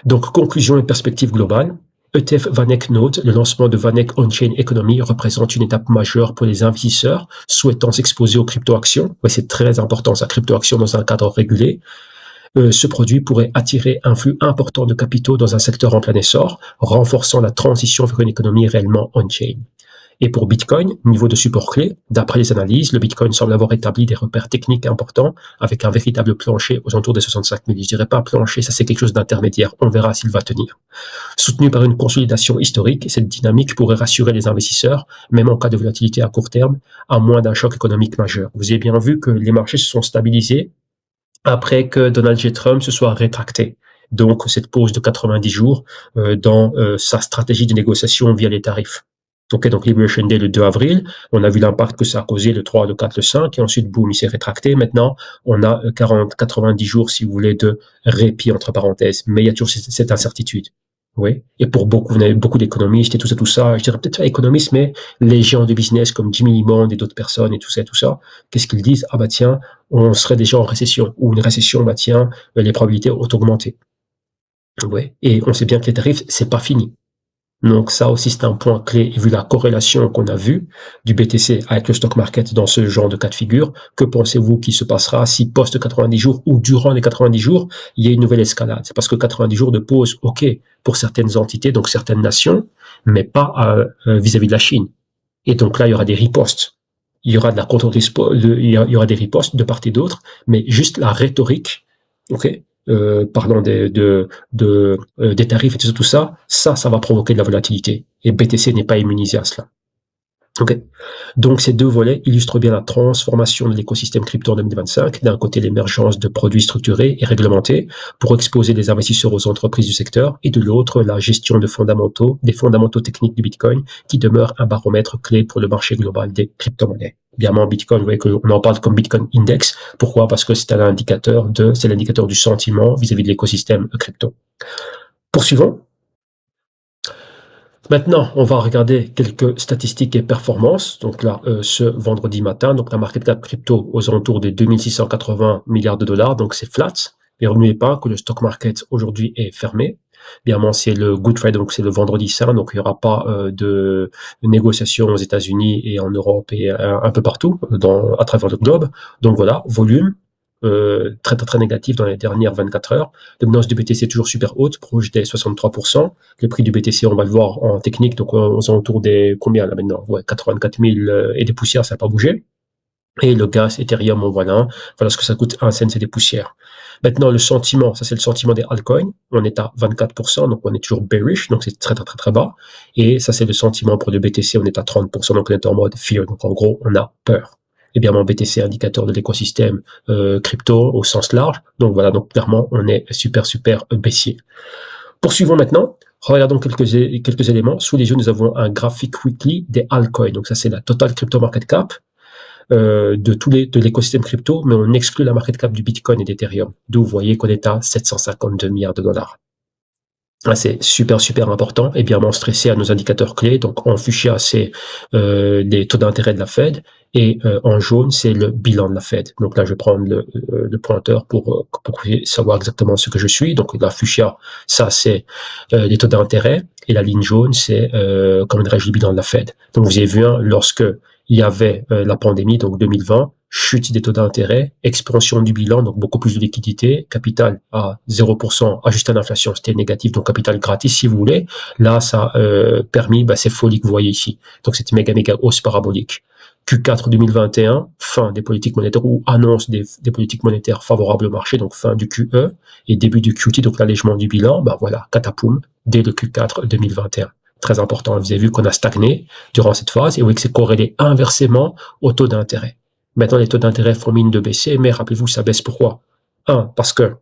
Donc, conclusion et perspective globale. ETF VanEck note, le lancement de VanEck On-Chain Economy représente une étape majeure pour les investisseurs souhaitant s'exposer aux crypto-actions. Ouais, c'est très important, ça, crypto-actions dans un cadre régulé. Ce produit pourrait attirer un flux important de capitaux dans un secteur en plein essor, renforçant la transition vers une économie réellement on-chain. Et pour Bitcoin, niveau de support clé, d'après les analyses, le Bitcoin semble avoir établi des repères techniques importants avec un véritable plancher aux alentours des 65 000. Je dirais pas plancher, ça c'est quelque chose d'intermédiaire. On verra s'il va tenir. Soutenu par une consolidation historique, cette dynamique pourrait rassurer les investisseurs, même en cas de volatilité à court terme, à moins d'un choc économique majeur. Vous avez bien vu que les marchés se sont stabilisés après que Donald J. Trump se soit rétracté. Donc, cette pause de 90 jours dans sa stratégie de négociation via les tarifs. Ok, donc Liberation Day le 2 avril, on a vu l'impact que ça a causé le 3, le 4, le 5, et ensuite, boum, il s'est rétracté. Maintenant, on a 90 jours, si vous voulez, de répit, entre parenthèses. Mais il y a toujours cette incertitude. Oui. Et pour beaucoup, vous avez beaucoup d'économistes et tout ça, je dirais peut-être pas économistes, mais les gens de business comme Jimmy Limond et d'autres personnes et tout ça, qu'est-ce qu'ils disent? Ah bah tiens, on serait déjà en récession, ou une récession, bah tiens, les probabilités ont augmenté. Ouais. Et on sait bien que les tarifs, c'est pas fini. Donc ça aussi, c'est un point clé, et vu la corrélation qu'on a vue du BTC avec le stock market dans ce genre de cas de figure, que pensez-vous qu'il se passera si post 90 jours ou durant les 90 jours, il y a une nouvelle escalade? C'est parce que 90 jours de pause, ok, pour certaines entités, donc certaines nations, mais pas vis-à-vis de la Chine. Et donc là, il y aura des ripostes. Il y aura de la il y aura des ripostes de part et d'autre, mais juste la rhétorique, ok, parlant des tarifs et tout ça, ça va provoquer de la volatilité. Et BTC n'est pas immunisé à cela. Ok. Donc ces deux volets illustrent bien la transformation de l'écosystème crypto en 2025. D'un côté, l'émergence de produits structurés et réglementés pour exposer les investisseurs aux entreprises du secteur, et de l'autre, la gestion des fondamentaux techniques du Bitcoin, qui demeure un baromètre clé pour le marché global des crypto-monnaies. Évidemment, Bitcoin, vous voyez qu'on en parle comme Bitcoin Index. Pourquoi? Parce que c'est l'indicateur du sentiment vis-à-vis de l'écosystème crypto. Poursuivons. Maintenant, on va regarder quelques statistiques et performances. Donc là, ce vendredi matin, donc la market cap crypto aux alentours des 2680 milliards de dollars, donc c'est flat. Mais n'oubliez pas que le stock market aujourd'hui est fermé. Évidemment, c'est le Good Friday, donc c'est le vendredi saint, donc il n'y aura pas de négociations aux États-Unis et en Europe et un peu partout à travers le globe. Donc voilà, volume très très très négatif dans les dernières 24 heures. La dominance du BTC est toujours super haute, proche des 63%. Le prix du BTC, on va le voir en technique, donc aux alentours des combien là maintenant? Ouais, 84 000 et des poussières, ça n'a pas bougé. Et le gaz, Ethereum, voilà ce que ça coûte, un cent, c'est des poussières. Maintenant, le sentiment, ça c'est le sentiment des altcoins. On est à 24%, donc on est toujours bearish, donc c'est très très très très bas. Et ça c'est le sentiment pour le BTC, on est à 30%, donc on est en mode fear. Donc en gros, on a peur. Et bien mon BTC, indicateur de l'écosystème crypto au sens large. Donc voilà, donc clairement, on est super super baissier. Poursuivons maintenant. Regardons quelques éléments. Sous les yeux, nous avons un graphique weekly des altcoins. Donc ça, c'est la total crypto market cap de l'écosystème crypto, mais on exclut la market cap du Bitcoin et d'Ethereum. D'où vous voyez qu'on est à 752 milliards de dollars. C'est super super important et bien stressé à nos indicateurs clés. Donc en fuchsia c'est les taux d'intérêt de la Fed et en jaune c'est le bilan de la Fed. Donc là je vais prendre le pointeur pour savoir exactement ce que je suis. Donc la fuchsia ça c'est les taux d'intérêt et la ligne jaune c'est comment dirais-je le bilan de la Fed. Donc vous avez vu lorsque il y avait la pandémie donc 2020, chute des taux d'intérêt, expansion du bilan, donc beaucoup plus de liquidité, capital à 0%, ajusté à l'inflation, c'était négatif, donc capital gratis si vous voulez. Là, ça a permis ces folies que vous voyez ici. Donc c'était méga hausse parabolique. Q4 2021, fin des politiques monétaires ou annonce des politiques monétaires favorables au marché, donc fin du QE et début du QT, donc l'allègement du bilan, voilà, catapoum, dès le Q4 2021. Très important, vous avez vu qu'on a stagné durant cette phase et vous voyez que c'est corrélé inversement au taux d'intérêt. Maintenant, les taux d'intérêt font mine de baisser, mais rappelez-vous, ça baisse pourquoi? Parce que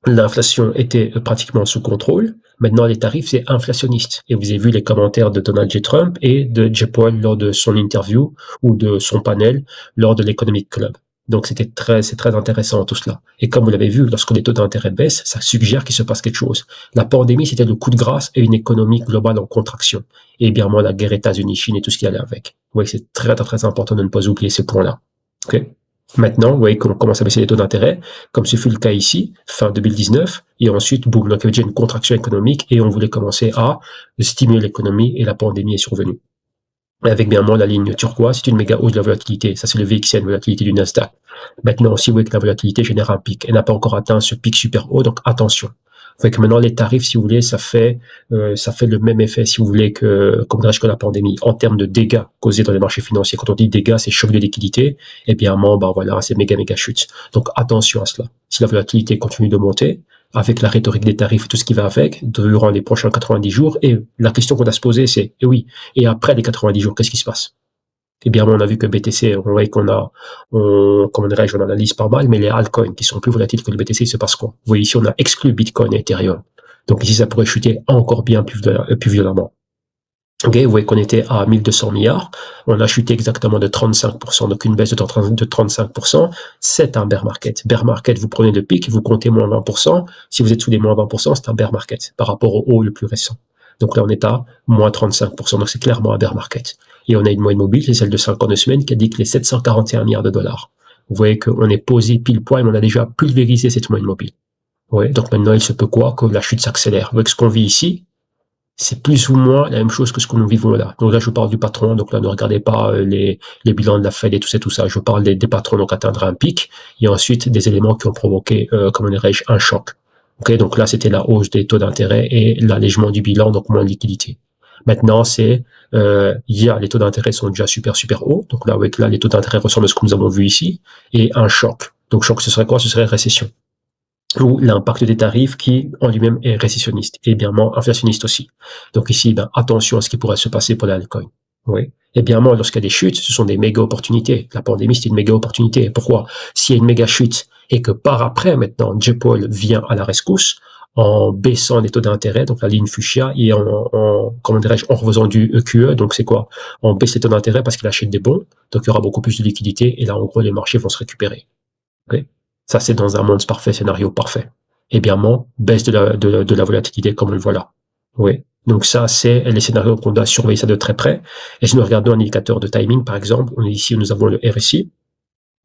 l'inflation était pratiquement sous contrôle. Maintenant, les tarifs, c'est inflationniste. Et vous avez vu les commentaires de Donald J. Trump et de Jay Powell lors de son interview ou de son panel lors de l'Economic Club. Donc, c'est très intéressant tout cela. Et comme vous l'avez vu, lorsque les taux d'intérêt baissent, ça suggère qu'il se passe quelque chose. La pandémie, c'était le coup de grâce et une économie globale en contraction. Et bien moins la guerre États-Unis-Chine et tout ce qui allait avec. Oui, c'est très important de ne pas oublier ces points-là. Ok. Maintenant, vous voyez qu'on commence à baisser les taux d'intérêt, comme ce fut le cas ici, fin 2019, et ensuite, boum, donc il y avait déjà une contraction économique et on voulait commencer à stimuler l'économie et la pandémie est survenue. Et avec bien moins la ligne turquoise, c'est une méga hausse de la volatilité. Ça, c'est le VXN, volatilité du Nasdaq. Maintenant, aussi, vous voyez que la volatilité génère un pic. Elle n'a pas encore atteint ce pic super haut, donc attention. Vous voyez que maintenant, les tarifs, si vous voulez, ça fait le même effet, si vous voulez, que la pandémie, en termes de dégâts causés dans les marchés financiers. Quand on dit dégâts, c'est choc de liquidité, et bien, voilà, c'est méga chute. Donc, attention à cela. Si la volatilité continue de monter, avec la rhétorique des tarifs et tout ce qui va avec, durant les prochains 90 jours, et la question qu'on a se poser, c'est, et après les 90 jours, qu'est-ce qui se passe? Eh bien, on a vu que BTC, on voit comment dirais-je, on analyse pas mal, mais les altcoins qui sont plus volatiles que le BTC, il se passe quoi? Vous voyez ici, on a exclu Bitcoin et Ethereum. Donc ici, ça pourrait chuter encore bien plus violemment. Ok, vous voyez qu'on était à 1200 milliards. On a chuté exactement de 35%, donc une baisse de 35%. C'est un bear market. Bear market, vous prenez le pic, vous comptez moins 20%. Si vous êtes sous les moins 20%, c'est un bear market par rapport au haut le plus récent. Donc là, on est à moins 35%. Donc c'est clairement un bear market. Et on a une moyenne mobile, c'est celle de 52 semaines, qui indique les 741 milliards de dollars. Vous voyez qu'on est posé pile poil, mais on a déjà pulvérisé cette moyenne mobile. Ouais, donc maintenant, il se peut quoi? Que la chute s'accélère. Avec ce qu'on vit ici, c'est plus ou moins la même chose que ce que nous vivons là. Donc là, je parle du patron. Donc là, ne regardez pas les bilans de la Fed et tout ça. Je parle des patrons donc atteindre un pic et ensuite des éléments qui ont provoqué, comment dirais-je, un choc. Ok, donc là, c'était la hausse des taux d'intérêt et l'allègement du bilan, donc moins de liquidité. Maintenant, les taux d'intérêt sont déjà super hauts. Donc là, les taux d'intérêt ressemblent à ce que nous avons vu ici et un choc. Donc choc, ce serait quoi? Ce serait récession. Ou l'impact des tarifs qui en lui-même est récessionniste et bien inflationniste aussi. Donc ici, attention à ce qui pourrait se passer pour l'alcool. Oui. Et bien, moi, lorsqu'il y a des chutes, ce sont des méga opportunités. La pandémie, c'est une méga opportunité. Pourquoi? S'il y a une méga chute et que par après, maintenant, J-Paul vient à la rescousse en baissant les taux d'intérêt, donc la ligne fuchsia, et comment dirais-je, en refaisant du EQE, donc c'est quoi? On baisse les taux d'intérêt parce qu'il achète des bons, donc il y aura beaucoup plus de liquidité, et là, en gros, les marchés vont se récupérer. Okay. Ça, c'est dans un monde parfait, scénario parfait. Et bien, moi, baisse de la volatilité comme on le voit là. Oui. Donc ça, c'est les scénarios qu'on doit surveiller ça de très près. Et si nous regardons un indicateur de timing, par exemple, on est ici où nous avons le RSI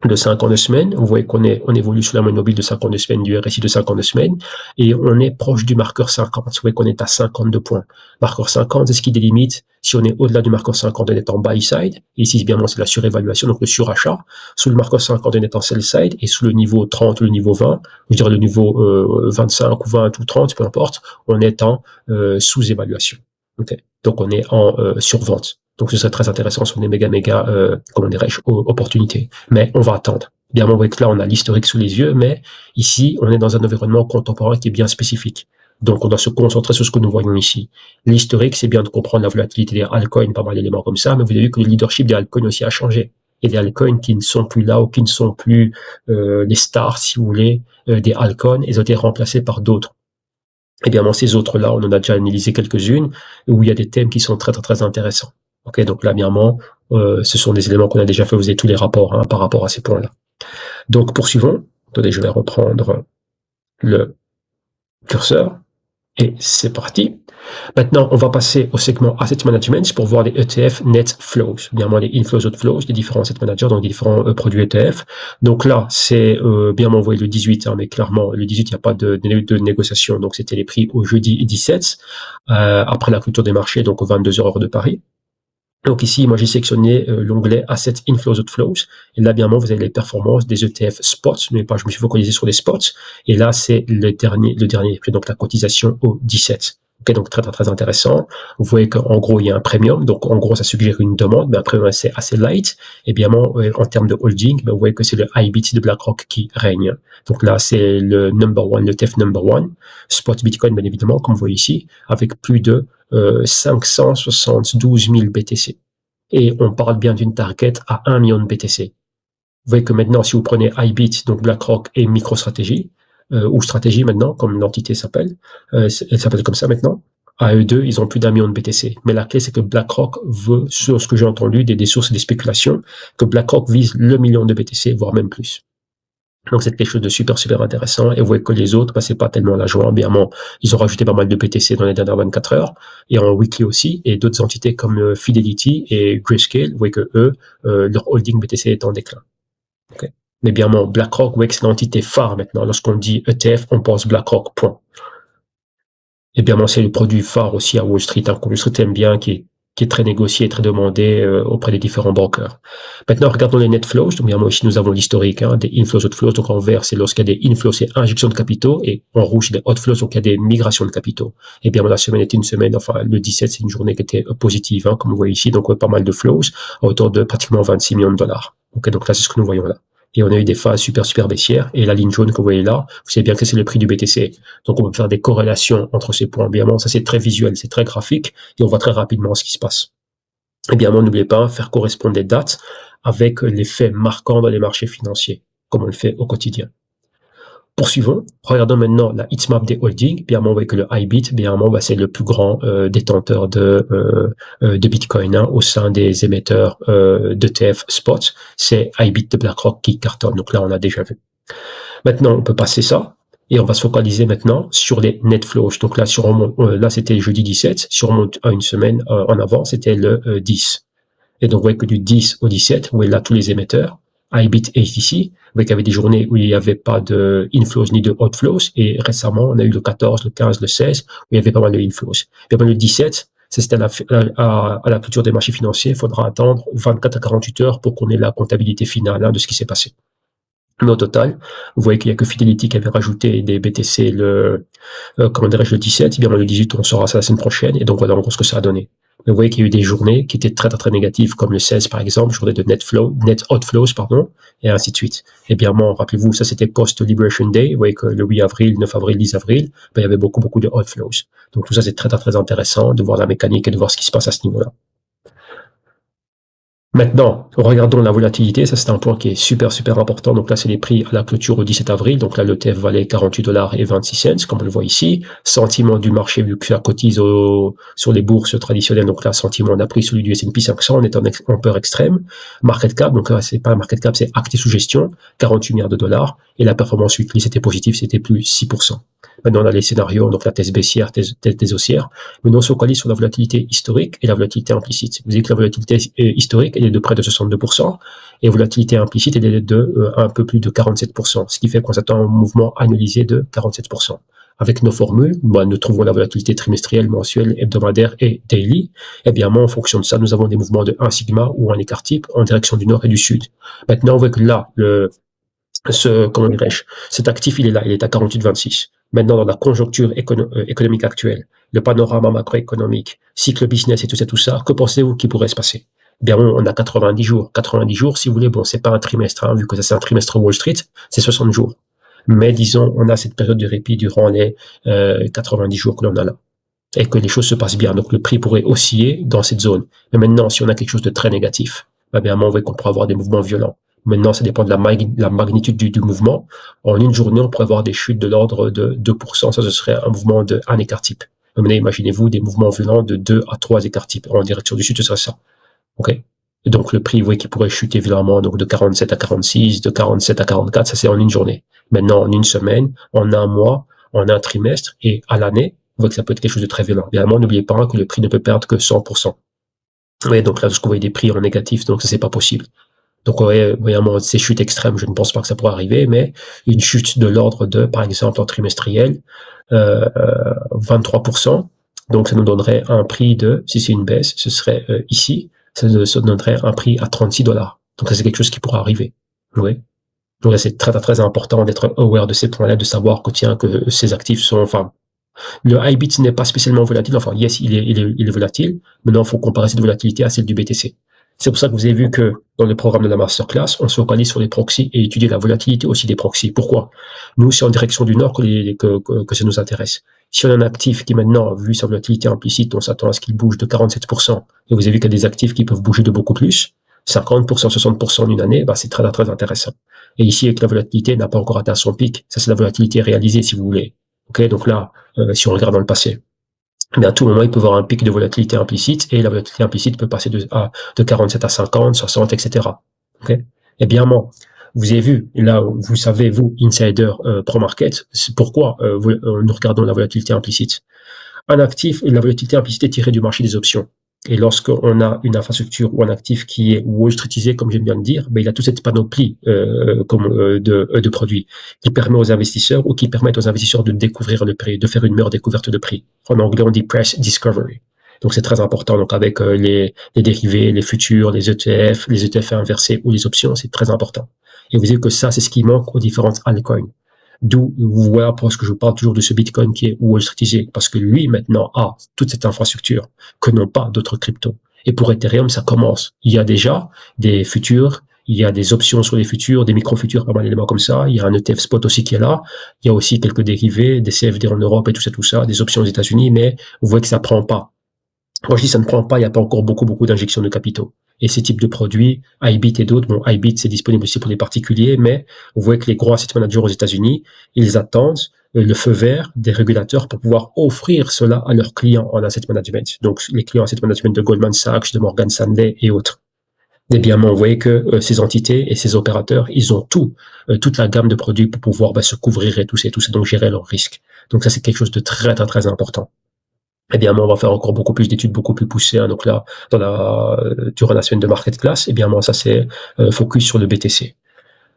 de 52 semaines. Vous voyez on évolue sur la moyenne mobile de 52 semaines, du RSI de 52 semaines, et on est proche du marqueur 50. Vous voyez qu'on est à 52 points. Marqueur 50, c'est ce qui délimite si on est au-delà du marqueur 50, on est en buy side. Et ici, bien c'est la surévaluation, donc le surachat. Sous le marqueur 50, on est en sell side. Et sous le niveau 30 ou le niveau 20, je dirais le niveau 25 ou 20 ou 30, peu importe, on est en sous-évaluation. Okay. Donc on est en survente. Donc ce serait très intéressant sur des méga, comment dirais-je, opportunités. Mais on va attendre. Bien, on voit que là, on a l'historique sous les yeux, mais ici, on est dans un environnement contemporain qui est bien spécifique. Donc, on doit se concentrer sur ce que nous voyons ici. L'historique, c'est bien de comprendre la volatilité des altcoins, pas mal d'éléments comme ça, mais vous avez vu que le leadership des altcoins aussi a changé. Il y a des altcoins qui ne sont plus là ou qui ne sont plus les stars, si vous voulez, des altcoins, ils ont été remplacés par d'autres. Et bien, dans ces autres-là, on en a déjà analysé quelques-unes, où il y a des thèmes qui sont très, très, très intéressants. Ok, donc là, bien, ce sont des éléments qu'on a déjà fait, vous avez tous les rapports par rapport à ces points-là. Donc, poursuivons. Attendez, je vais reprendre le curseur. Et c'est parti. Maintenant, on va passer au segment Asset Management pour voir les ETF Net Flows, bien moins les Inflows, Outflows, des différents asset managers, donc des différents produits ETF. Donc là, c'est bien m'envoyer le 18, mais clairement, le 18, il n'y a pas de négociation, donc c'était les prix au jeudi 17, après la clôture des marchés, donc aux 22h heure de Paris. Donc ici, moi j'ai sélectionné l'onglet Asset Inflows Outflows. Et là, bien vous avez les performances des ETF spots. Mais pas, je me suis focalisé sur les spots. Et là, c'est le dernier prix, donc la cotisation au 17. Okay, donc très, très, très intéressant. Vous voyez qu'en gros, il y a un premium. Donc en gros, ça suggère une demande, mais après, c'est assez light. Et bien en termes de holding, vous voyez que c'est le IBIT de BlackRock qui règne. Donc là, c'est le number one, le ETF number one. Spot Bitcoin, bien évidemment, comme vous voyez ici, avec plus de 572 000 BTC. Et on parle bien d'une target à 1 million de BTC. Vous voyez que maintenant, si vous prenez IBIT, donc BlackRock et MicroStrategy, ou Stratégie maintenant, comme l'entité s'appelle, elle s'appelle comme ça maintenant, à eux deux, ils ont plus d'1 million de BTC. Mais la clé, c'est que BlackRock veut, sur ce que j'ai entendu, des sources et des spéculations, que BlackRock vise le million de BTC, voire même plus. Donc c'est quelque chose de super, super intéressant. Et vous voyez que les autres, c'est pas tellement la joie. Bien, ils ont rajouté pas mal de BTC dans les dernières 24 heures et en weekly aussi. Et d'autres entités comme Fidelity et Grayscale, vous voyez que eux, leur holding BTC est en déclin. Okay. Mais bien, BlackRock, vous voyez que c'est l'entité phare maintenant. Lorsqu'on dit ETF, on pense BlackRock, point. Et bien, c'est le produit phare aussi à Wall Street, qu'on Wall Street aime bien, qui est très négocié, très demandé auprès des différents brokers. Maintenant, regardons les net flows. Donc, bien, ici, nous avons l'historique des inflows, outflows. Donc, en vert, c'est lorsqu'il y a des inflows, c'est injection de capitaux. Et en rouge, c'est des outflows, donc il y a des migrations de capitaux. Et bien, la semaine était une semaine, enfin, le 17, c'est une journée qui était positive, comme vous voyez ici. Donc, pas mal de flows, à hauteur de pratiquement 26 millions de dollars. Okay, donc là, c'est ce que nous voyons là. Et on a eu des phases super, super baissières. Et la ligne jaune que vous voyez là, vous savez bien que c'est le prix du BTC. Donc, on peut faire des corrélations entre ces points. Bien, ça, c'est très visuel, c'est très graphique. Et on voit très rapidement ce qui se passe. Et bien, n'oubliez pas, faire correspondre des dates avec les faits marquants dans les marchés financiers, comme on le fait au quotidien. Poursuivons. Regardons maintenant la heatmap des holdings. Bien, on voit que le IBIT, bien, c'est le plus grand détenteur de Bitcoin au sein des émetteurs d'ETF spot. C'est IBIT de BlackRock qui cartonne. Donc là, on a déjà vu. Maintenant, on peut passer ça. Et on va se focaliser maintenant sur les net flows. Donc là, là c'était jeudi 17. Si on remonte à une semaine en avant, c'était le 10. Et donc, vous voyez que du 10 au 17, vous voyez là tous les émetteurs, IBIT et ici, vous voyez qu'il y avait des journées où il n'y avait pas de inflows ni de outflows. Et récemment, on a eu le 14, le 15, le 16, où il y avait pas mal de inflows. Et bien, le 17, c'était à la clôture des marchés financiers. Il faudra attendre 24 à 48 heures pour qu'on ait la comptabilité finale de ce qui s'est passé. Mais au total, vous voyez qu'il n'y a que Fidelity qui avait rajouté des BTC le 17. Et bien, le 18, on saura ça la semaine prochaine. Et donc, voilà en gros ce que ça a donné. Mais vous voyez qu'il y a eu des journées qui étaient très, très, très négatives, comme le 16, par exemple, journée de net outflows, et ainsi de suite. Et bien, rappelez-vous, ça, c'était post-Liberation Day. Vous voyez que le 8 avril, 9 avril, 10 avril, il y avait beaucoup, beaucoup de outflows. Donc, tout ça, c'est très, très, très intéressant de voir la mécanique et de voir ce qui se passe à ce niveau-là. Maintenant, regardons la volatilité. Ça, c'est un point qui est super, super important. Donc là, c'est les prix à la clôture au 17 avril. Donc là, l'ETF valait 48,26 $, comme on le voit ici. Sentiment du marché, vu que ça cotise sur les bourses traditionnelles. Donc là, sentiment, on a pris celui du S&P 500. On est en peur extrême. Market cap. Donc là, c'est pas un market cap, c'est actif sous gestion. 48 milliards de dollars. Et la performance weekly, c'était positif. C'était plus 6%. Maintenant, on a les scénarios. Donc la thèse baissière, thèse haussière. Maintenant, on se focalise sur la volatilité historique et la volatilité implicite. Vous dites que la volatilité historique, elle est de près de 62%, et volatilité implicite, elle est de un peu plus de 47%, ce qui fait qu'on s'attend à un mouvement annualisé de 47%. Avec nos formules, nous trouvons la volatilité trimestrielle, mensuelle, hebdomadaire et daily. Et bien, en fonction de ça, nous avons des mouvements de 1 sigma ou un écart type en direction du nord et du sud. Maintenant, on voit que là, comment dirais-je, cet actif, il est là, il est à 48,26. Maintenant, dans la conjoncture économique actuelle, le panorama macroéconomique, cycle business et tout ça, que pensez-vous qui pourrait se passer? Bien, on a 90 jours. 90 jours, si vous voulez, bon, c'est pas un trimestre, hein, vu que ça c'est un trimestre Wall Street, c'est 60 jours. Mais disons, on a cette période de répit durant les 90 jours que l'on a là, et que les choses se passent bien. Donc le prix pourrait osciller dans cette zone. Mais maintenant, si on a quelque chose de très négatif, bien, on voit qu'on pourrait avoir des mouvements violents. Maintenant, ça dépend de la magnitude du mouvement. En une journée, on pourrait avoir des chutes de l'ordre de 2%. Ça, ce serait un mouvement de un écart type. Maintenant, imaginez-vous des mouvements violents de 2 à 3 écarts types. En direction du sud, ce serait ça. OK? Et donc, le prix, vous voyez, qui pourrait chuter violemment, donc de 47 à 46, de 47 à 44, ça c'est en une journée. Maintenant, en une semaine, en un mois, en un trimestre et à l'année, vous voyez que ça peut être quelque chose de très violent. Évidemment, n'oubliez pas que le prix ne peut perdre que 100%. Oui, donc là, vous voyez des prix en négatif, donc ça c'est pas possible. Donc, vraiment, ces chutes extrêmes, je ne pense pas que ça pourrait arriver, mais une chute de l'ordre de, par exemple, en trimestriel, 23%. Donc, ça nous donnerait un prix de, si c'est une baisse, ce serait ici, ça nous donnerait un prix à 36 $. Donc, ça, c'est quelque chose qui pourrait arriver. Oui. Donc, là, c'est très, très important d'être aware de ces points-là, de savoir que, tiens, que ces actifs sont, enfin, le IBIT n'est pas spécialement volatile. Enfin, yes, il est volatile. Maintenant, il faut comparer cette volatilité à celle du BTC. C'est pour ça que vous avez vu que dans le programme de la masterclass, on se focalise sur les proxys et étudier la volatilité aussi des proxys. Pourquoi? Nous, c'est en direction du nord que ça nous intéresse. Si on a un actif qui maintenant, vu sa volatilité implicite, on s'attend à ce qu'il bouge de 47%, et vous avez vu qu'il y a des actifs qui peuvent bouger de beaucoup plus, 50%, 60% en une année, c'est très, très intéressant. Et ici, avec la volatilité n'a pas encore atteint son pic, ça c'est la volatilité réalisée, si vous voulez. Ok, donc là, si on regarde dans le passé, à tout moment, il peut y avoir un pic de volatilité implicite, et la volatilité implicite peut passer de 47 à 50, 60, etc. Okay. Et bien, vous avez vu, là, vous savez, vous, insider pro-market, c'est pourquoi nous regardons la volatilité implicite. Un actif, la volatilité implicite est tirée du marché des options. Et lorsqu'on a une infrastructure ou un actif qui est Wall Streetisé, comme je viens de dire, il a toute cette panoplie de produits qui permet aux investisseurs ou qui permettent aux investisseurs de découvrir le prix, de faire une meilleure découverte de prix. En anglais, on dit price discovery. Donc c'est très important. Donc avec les dérivés, les futurs, les ETF inversés ou les options, c'est très important. Et vous savez que ça, c'est ce qui manque aux différentes altcoins. D'où, voilà, parce que je parle toujours de ce Bitcoin qui est Wall Streetisé, parce que lui, maintenant, a toute cette infrastructure que n'ont pas d'autres cryptos. Et pour Ethereum, ça commence. Il y a déjà des futurs, il y a des options sur les futurs, des micro-futurs, pas mal d'éléments comme ça. Il y a un ETF spot aussi qui est là. Il y a aussi quelques dérivés, des CFD en Europe et tout ça, des options aux États-Unis, mais vous voyez que ça prend pas. Quand je dis ça ne prend pas, il n'y a pas encore beaucoup d'injections de capitaux. Et ces types de produits, iBit et d'autres, bon, iBit c'est disponible aussi pour les particuliers, mais vous voyez que les gros asset managers aux États-Unis, ils attendent le feu vert des régulateurs pour pouvoir offrir cela à leurs clients en asset management. Donc les clients asset management de Goldman Sachs, de Morgan Stanley et autres. Et bien, vous voyez que ces entités et ces opérateurs, ils ont toute la gamme de produits pour pouvoir se couvrir et tout ça, donc gérer leurs risques. Donc ça, c'est quelque chose de très, très, très important. Eh bien, on va faire encore beaucoup plus d'études, beaucoup plus poussées. Hein. Donc là, durant la semaine de market class, eh bien, ça c'est focus sur le BTC.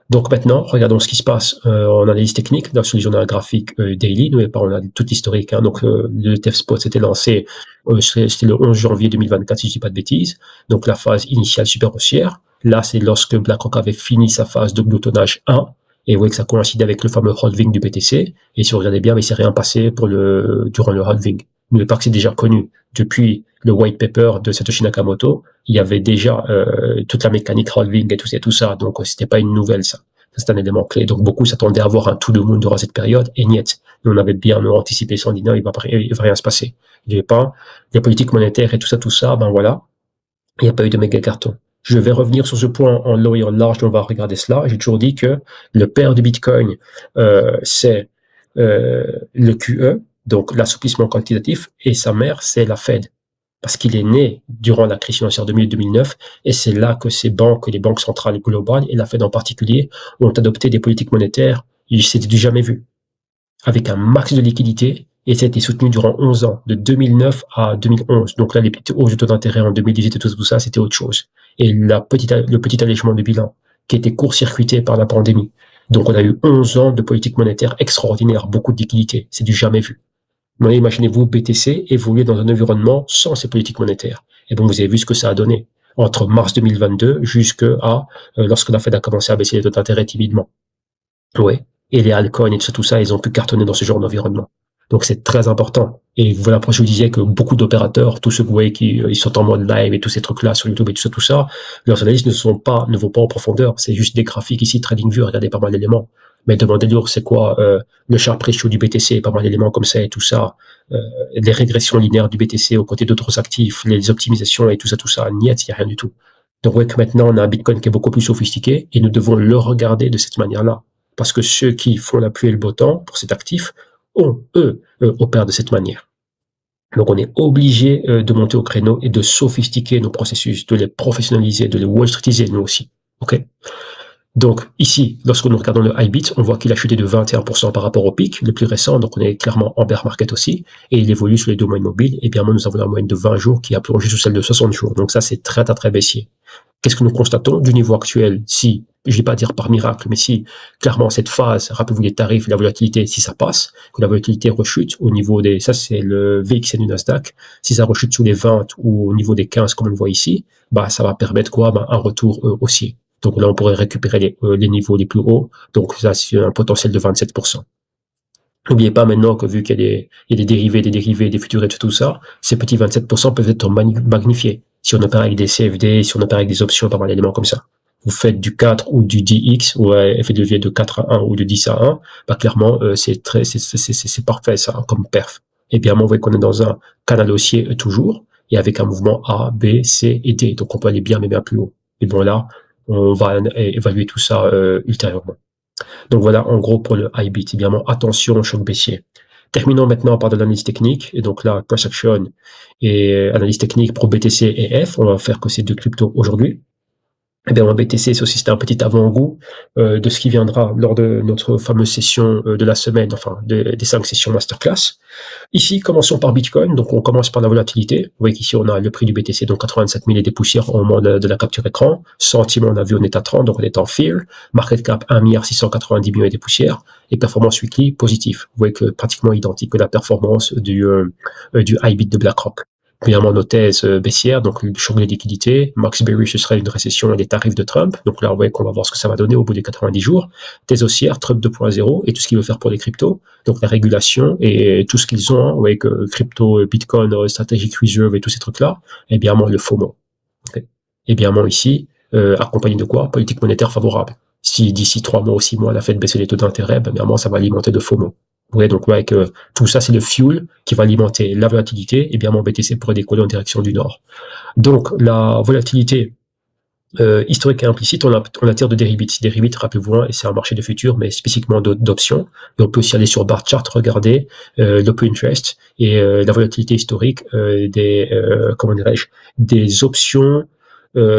Donc maintenant, regardons ce qui se passe en analyse technique. Dans celui on a un graphique daily, nous on a tout historique. Hein. Donc le TF Spot s'était lancé, c'était le 11 janvier 2024, si je dis pas de bêtises. Donc la phase initiale super haussière. Là, c'est lorsque BlackRock avait fini sa phase de glutonnage 1. Et vous voyez que ça coïncidait avec le fameux halving du BTC. Et si vous regardez bien, il s'est rien passé durant le halving. N'oubliez pas que c'est déjà connu. Depuis le white paper de Satoshi Nakamoto, il y avait déjà toute la mécanique halving et tout ça. Donc, c'était pas une nouvelle, ça. C'est un élément clé. Donc, beaucoup s'attendaient à avoir un tout le monde durant cette période. Et niet. Nous, on avait bien anticipé ça en disant, il va rien se passer. Il n'y avait pas les politiques monétaires et tout ça, voilà. Il n'y a pas eu de méga carton. Je vais revenir sur ce point en long et en large, on va regarder cela. J'ai toujours dit que le père de Bitcoin, c'est le QE, donc l'assouplissement quantitatif, et sa mère, c'est la Fed. Parce qu'il est né durant la crise financière 2000-2009, et c'est là que ces banques, les banques centrales globales, et la Fed en particulier, ont adopté des politiques monétaires, c'était du jamais vu, avec un max de liquidité, et ça a été soutenu durant 11 ans, de 2009 à 2011. Donc là, les petites hausses de taux d'intérêt en 2018 et tout ça, c'était autre chose. Et le petit allègement de bilan, qui était court-circuité par la pandémie. Donc on a eu 11 ans de politique monétaire extraordinaire, beaucoup de liquidité, c'est du jamais vu. Mais imaginez-vous BTC évoluer dans un environnement sans ces politiques monétaires. Et donc vous avez vu ce que ça a donné entre mars 2022 jusqu'à lorsque la Fed a commencé à baisser les taux d'intérêt timidement. Ouais. Et les altcoins et tout ça, ils ont pu cartonner dans ce genre d'environnement. Donc c'est très important. Et voilà pourquoi je vous disais que beaucoup d'opérateurs, tous ceux que vous voyez qui ils sont en mode live et tous ces trucs-là sur YouTube et tout ça, leurs analyses ne vont pas en profondeur. C'est juste des graphiques ici, TradingView, regardez pas mal d'éléments. Mais demandez-leur c'est quoi le Sharpe ratio du BTC, pas mal d'éléments comme ça et tout ça, les régressions linéaires du BTC aux côtés d'autres actifs, les optimisations et tout ça, niet, il n'y a rien du tout. Donc ouais que maintenant on a un Bitcoin qui est beaucoup plus sophistiqué et nous devons le regarder de cette manière-là. Parce que ceux qui font la pluie et le beau temps pour cet actif, eux, opèrent de cette manière. Donc on est obligé de monter au créneau et de sophistiquer nos processus, de les professionnaliser, de les Wall Streetiser nous aussi. Ok. Donc ici, lorsque nous regardons le iBit, on voit qu'il a chuté de 21% par rapport au pic le plus récent, donc on est clairement en bear market aussi, et il évolue sur les 2 moyennes mobiles, et bien nous avons la moyenne de 20 jours qui a plongé sous celle de 60 jours, donc ça c'est très très baissier. Qu'est-ce que nous constatons du niveau actuel? Si, je ne vais pas dire par miracle, mais si clairement cette phase, rappelez-vous les tarifs, la volatilité, si ça passe, que la volatilité rechute au niveau des, ça c'est le VXC du Nasdaq, si ça rechute sous les 20 ou au niveau des 15 comme on le voit ici, bah ça va permettre quoi? Un retour haussier. Donc là on pourrait récupérer les niveaux les plus hauts, donc ça c'est un potentiel de 27%. N'oubliez pas maintenant que vu qu'il y a des dérivés, des futurs et tout ça, ces petits 27% peuvent être magnifiés. Si on opère avec des CFD, si on opère avec des options, pas mal d'éléments comme ça. Vous faites du 4 ou du 10X, ou effet de levier de 4 à 1 ou de 10 à 1, bah clairement, c'est parfait ça, comme perf. Et bien, on voit qu'on est dans un canal haussier toujours, et avec un mouvement A, B, C et D. Donc on peut aller bien, mais bien plus haut. Et bon là, on va évaluer tout ça ultérieurement. Donc voilà, en gros, pour le iBit, évidemment, attention au choc baissier. Terminons maintenant par de l'analyse technique. Et donc là, price action et analyse technique pour BTC et F. On va faire que ces deux cryptos aujourd'hui. Eh bien, BTC, c'est aussi c'était un petit avant-goût de ce qui viendra lors de notre fameuse session de la semaine, enfin des 5 sessions masterclass. Ici, commençons par Bitcoin. Donc, on commence par la volatilité. Vous voyez qu'ici, on a le prix du BTC, donc 87 000 et des poussières au moment de la capture écran. Sentiment, on a vu, on est à 30, donc on est en fear. Market cap, 1 690 millions et des poussières. Et performance weekly, positif. Vous voyez que pratiquement identique que la performance du iBit de BlackRock. Évidemment, nos thèses baissières, donc le choc de liquidité. Max Bearish, ce serait une récession et des tarifs de Trump. Donc là, vous voyez qu'on va voir ce que ça va donner au bout des 90 jours. Thèse haussière, Trump 2.0 et tout ce qu'il veut faire pour les cryptos. Donc la régulation et tout ce qu'ils ont, vous voyez que crypto, Bitcoin, Strategic Reserve et tous ces trucs-là. Et bien, le FOMO. Okay. Et bien, ici, accompagné de quoi? Politique monétaire favorable. Si d'ici 3 mois ou 6 mois, la Fed baisse les taux d'intérêt, bien, ça va alimenter de FOMO. Ouais, donc ouais, que tout ça c'est le fuel qui va alimenter la volatilité et bien mon BTC pourrait décoller en direction du nord. Donc la volatilité historique et implicite, on la tire de Deribit. Deribit, rappelez-vous, et c'est un marché de futurs, mais spécifiquement d'options. Et on peut aussi aller sur bar chart, regarder l'open interest et la volatilité historique comment dirais-je, des options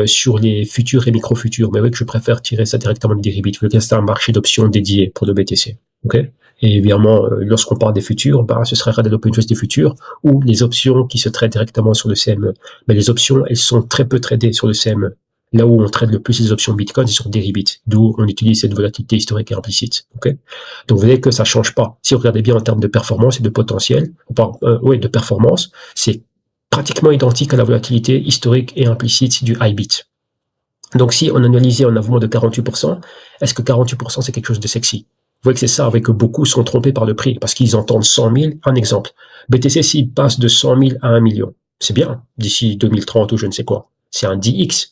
sur les futurs et micro-futurs. Mais oui, que je préfère tirer ça directement de Deribit. C'est un marché d'options dédié pour le BTC. Okay. Et évidemment, lorsqu'on parle des futurs, ce serait de l'open interest des futurs ou les options qui se traitent directement sur le CME. Mais les options, elles sont très peu tradées sur le CME. Là où on traite le plus les options Bitcoin, c'est sur Deribit, d'où on utilise cette volatilité historique et implicite. Okay. Donc vous voyez que ça change pas. Si vous regardez bien en termes de performance et de potentiel, de performance, c'est pratiquement identique à la volatilité historique et implicite du iBit. Donc si on analysait un mouvement de 48%, est-ce que 48% c'est quelque chose de sexy? Vous voyez que c'est ça, avec que beaucoup sont trompés par le prix, parce qu'ils entendent 100 000, un exemple. BTC, s'il passe de 100 000 à 1 million, c'est bien, d'ici 2030 ou je ne sais quoi. C'est un 10x.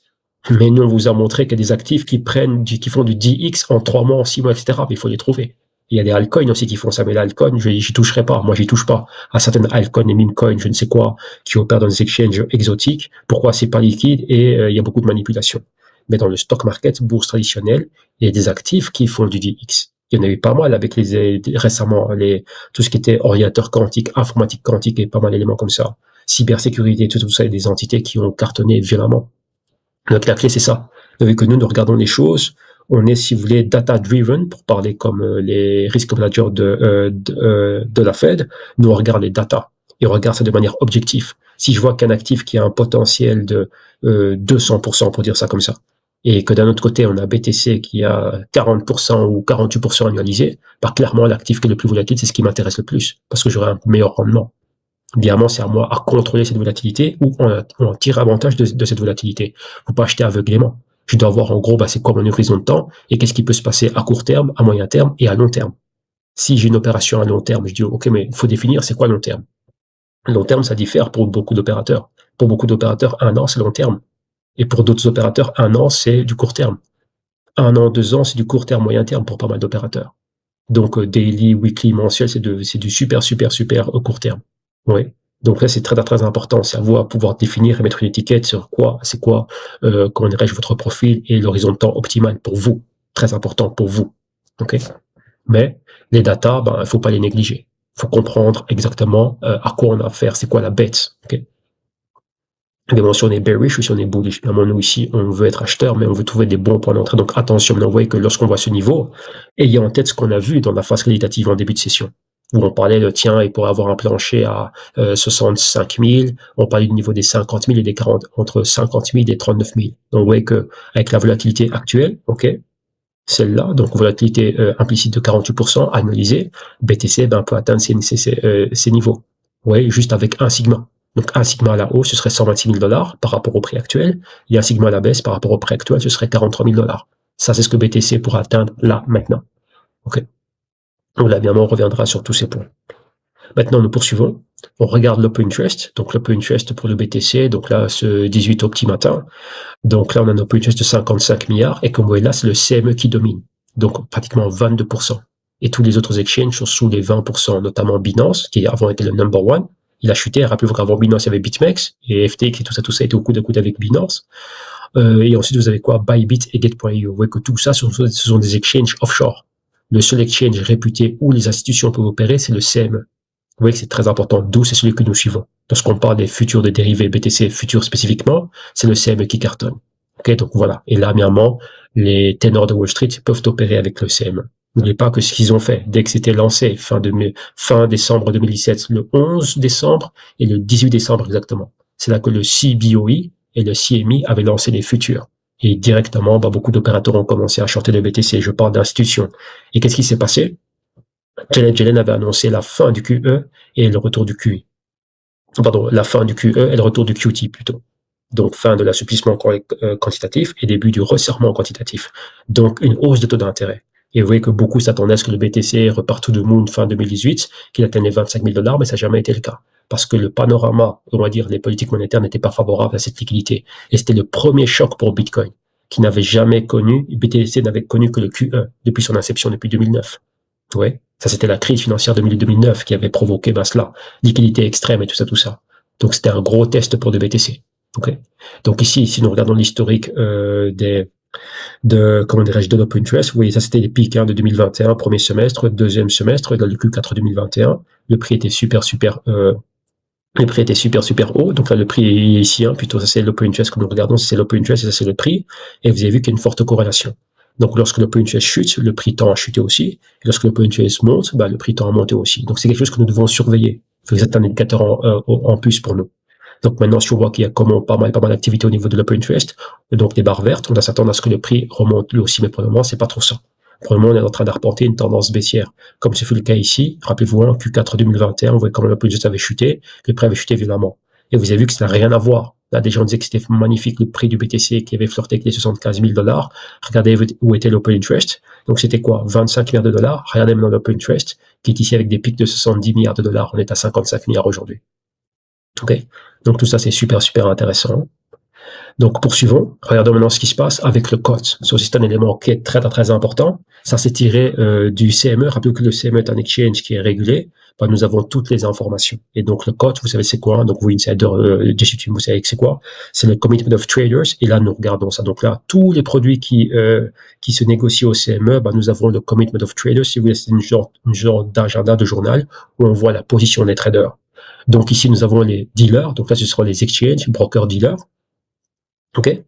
Mais nous, on vous a montré qu'il y a des actifs qui font du 10x en 3 mois, en 6 mois, etc. Mais il faut les trouver. Il y a des altcoins aussi qui font ça, mais l'altcoin, j'y toucherai pas. Moi, j'y touche pas. À certaines altcoins et meme coins, je ne sais quoi, qui opèrent dans des exchanges exotiques. Pourquoi c'est pas liquide et il y a beaucoup de manipulation. Mais dans le stock market, bourse traditionnelle, il y a des actifs qui font du DX. Il y en a eu pas mal avec récemment, tout ce qui était ordinateur quantique, informatique quantique et pas mal d'éléments comme ça. Cybersécurité, tout ça, et des entités qui ont cartonné violemment. Donc la clé, c'est ça. Vu que nous regardons les choses, on est, si vous voulez, data-driven, pour parler comme les risk managers de la Fed. Nous, on regarde les data et on regarde ça de manière objective. Si je vois qu'un actif qui a un potentiel de 200%, pour dire ça comme ça, et que d'un autre côté, on a BTC qui a 40% ou 48% annualisé, bah, clairement, l'actif qui est le plus volatile, c'est ce qui m'intéresse le plus, parce que j'aurai un meilleur rendement. Évidemment, c'est à moi à contrôler cette volatilité ou on tire avantage de cette volatilité. Faut pas acheter aveuglément. Je dois voir en gros, bah, c'est quoi mon horizon de temps et qu'est-ce qui peut se passer à court terme, à moyen terme et à long terme. Si j'ai une opération à long terme, je dis, OK, mais il faut définir c'est quoi long terme. Long terme, ça diffère pour beaucoup d'opérateurs. Pour beaucoup d'opérateurs, 1 an, c'est long terme. Et pour d'autres opérateurs, 1 an, c'est du court terme. 1 an, 2 ans, c'est du court terme, moyen terme pour pas mal d'opérateurs. Donc, daily, weekly, mensuel, c'est du super, super, super court terme. Oui. Donc là, c'est très, très important. C'est à vous à pouvoir définir et mettre une étiquette sur quoi, c'est quoi, comment dirais-je, votre profil et l'horizon de temps optimal pour vous. Très important pour vous. OK? Mais les datas, ben, il faut pas les négliger. Il faut comprendre exactement à quoi on a affaire, c'est quoi la bête. OK? Évidemment, si on est bearish ou si on est bullish. Évidemment, nous ici, on veut être acheteur, mais on veut trouver des bons points d'entrée. Donc attention, vous voyez que lorsqu'on voit ce niveau, ayez en tête ce qu'on a vu dans la phase qualitative en début de session, où on parlait de, tiens, il pourrait avoir un plancher à 65 000, on parlait du niveau des 50 000 et des 40, entre 50 000 et 39 000. Donc vous voyez que avec la volatilité actuelle, ok, celle-là, donc volatilité implicite de 48%, annualisée, BTC ben, peut atteindre ces niveaux. Oui, juste avec un sigma. Donc un sigma à la hausse, ce serait 126 000 $ par rapport au prix actuel, et un sigma à la baisse par rapport au prix actuel, ce serait 43 000 $. Ça, c'est ce que BTC pourra atteindre là, maintenant. OK. Donc là, évidemment, on reviendra sur tous ces points. Maintenant, nous poursuivons. On regarde l'open interest. Donc l'open interest pour le BTC, donc là, ce 18 au petit matin. Donc là, on a un open interest de 55 milliards, et comme vous voyez là, c'est le CME qui domine. Donc pratiquement 22%. Et tous les autres exchanges sont sous les 20%, notamment Binance, qui avant était le number one. Il a chuté. Rappelez-vous qu'avant Binance, il y avait BitMEX et FTX et tout ça était au coude à coude avec Binance. Et ensuite, vous avez quoi? Bybit et Get.io. Vous voyez que tout ça, ce sont des exchanges offshore. Le seul exchange réputé où les institutions peuvent opérer, c'est le CME. Vous voyez que c'est très important, d'où c'est celui que nous suivons. Lorsqu'on parle des futurs des dérivés BTC futurs spécifiquement, c'est le CME qui cartonne. Ok, donc voilà. Et là, évidemment, les ténors de Wall Street peuvent opérer avec le CME. N'oubliez pas que ce qu'ils ont fait, dès que c'était lancé, fin décembre 2017, le 11 décembre et le 18 décembre exactement, c'est là que le CBOE et le CME avaient lancé les futurs. Et directement, bah, beaucoup d'opérateurs ont commencé à shorter le BTC. Je parle d'institutions. Et qu'est-ce qui s'est passé? Janet Yellen avait annoncé la fin du QE et le retour du QE. Pardon, la fin du QE et le retour du QT plutôt. Donc fin de l'assouplissement quantitatif et début du resserrement quantitatif. Donc une hausse de taux d'intérêt. Et vous voyez que beaucoup s'attendaient à ce que le BTC reparte to the moon fin 2018, qu'il atteigne les 25 000 $, mais ça n'a jamais été le cas. Parce que le panorama, on va dire, les politiques monétaires n'étaient pas favorables à cette liquidité. Et c'était le premier choc pour Bitcoin, qui n'avait jamais connu, BTC n'avait connu que le QE depuis son inception, depuis 2009. Ouais. Ça, c'était la crise financière 2009 qui avait provoqué cela. Liquidité extrême et tout ça, tout ça. Donc, c'était un gros test pour le BTC. Okay. Donc ici, si nous regardons l'historique comment dirais-je, de l'open interest, vous voyez, ça c'était les pics de 2021, premier semestre, deuxième semestre, et dans le Q4 2021, le prix était super haut. Donc là, le prix est ici, plutôt ça c'est l'open interest que nous regardons, c'est l'open interest et ça c'est le prix. Et vous avez vu qu'il y a une forte corrélation. Donc lorsque l'open interest chute, le prix tend à chuter aussi. Et lorsque l'open interest monte, bah, le prix tend à monter aussi. Donc c'est quelque chose que nous devons surveiller. C'est un indicateur en plus pour nous. Donc maintenant, si on voit qu'il y a pas mal d'activité au niveau de l'open interest, donc des barres vertes, on doit s'attendre à ce que le prix remonte lui aussi, mais pour le moment, c'est pas trop ça. Pour le moment, on est en train d'arpenter une tendance baissière, comme ce fut le cas ici. Rappelez-vous, en Q4 2021, on voyait comment l'open interest avait chuté, le prix avait chuté violemment. Et vous avez vu que ça n'a rien à voir. Là, des gens disaient que c'était magnifique le prix du BTC qui avait flirté avec les 75 000 $. Regardez où était l'open interest. Donc c'était quoi? 25 milliards de dollars. Regardez maintenant l'open interest, qui est ici avec des pics de 70 milliards de dollars. On est à 55 milliards aujourd'hui. Ok. Donc tout ça, c'est super intéressant. Donc, poursuivons. Regardons maintenant ce qui se passe avec le code. Ça aussi, c'est un élément qui est très, très, très important. Ça, c'est tiré du CME. Rappelez que le CME est un exchange qui est régulé. Ben, nous avons toutes les informations. Et donc, le code, vous savez c'est quoi? Donc, vous, insider, vous savez c'est quoi? C'est le Commitment of Traders. Et là, nous regardons ça. Donc là, tous les produits qui se négocient au CME, ben, nous avons le Commitment of Traders. Si vous voulez, c'est une genre d'agenda de journal où on voit la position des traders. Donc, ici, nous avons les dealers. Donc là, ce seront les exchanges, brokers, dealers. OK?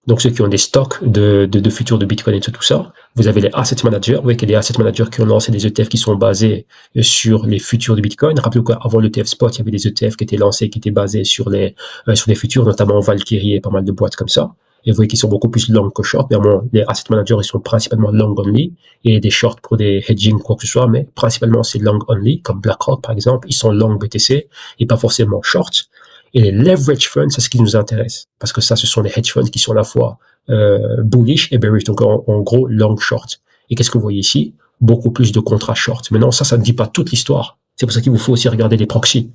Donc, ceux qui ont des stocks de futurs de Bitcoin et tout ça. Vous avez les asset managers. Vous voyez qu'il y a des asset managers qui ont lancé des ETF qui sont basés sur les futurs de Bitcoin. Rappelez-vous qu'avant l'ETF Spot, il y avait des ETF qui étaient lancés, qui étaient basés sur les futurs, notamment Valkyrie et pas mal de boîtes comme ça. Et vous voyez qu'ils sont beaucoup plus long que short. Évidemment, les asset managers, ils sont principalement long only et des shorts pour des hedging, quoi que ce soit, mais principalement c'est long only, comme BlackRock, par exemple. Ils sont long BTC et pas forcément short. Et les leverage funds, c'est ce qui nous intéresse. Parce que ça, ce sont les hedge funds qui sont à la fois bullish et bearish. Donc, en gros, long short. Et qu'est-ce que vous voyez ici? Beaucoup plus de contrats short. Maintenant, ça ne dit pas toute l'histoire. C'est pour ça qu'il vous faut aussi regarder les proxys.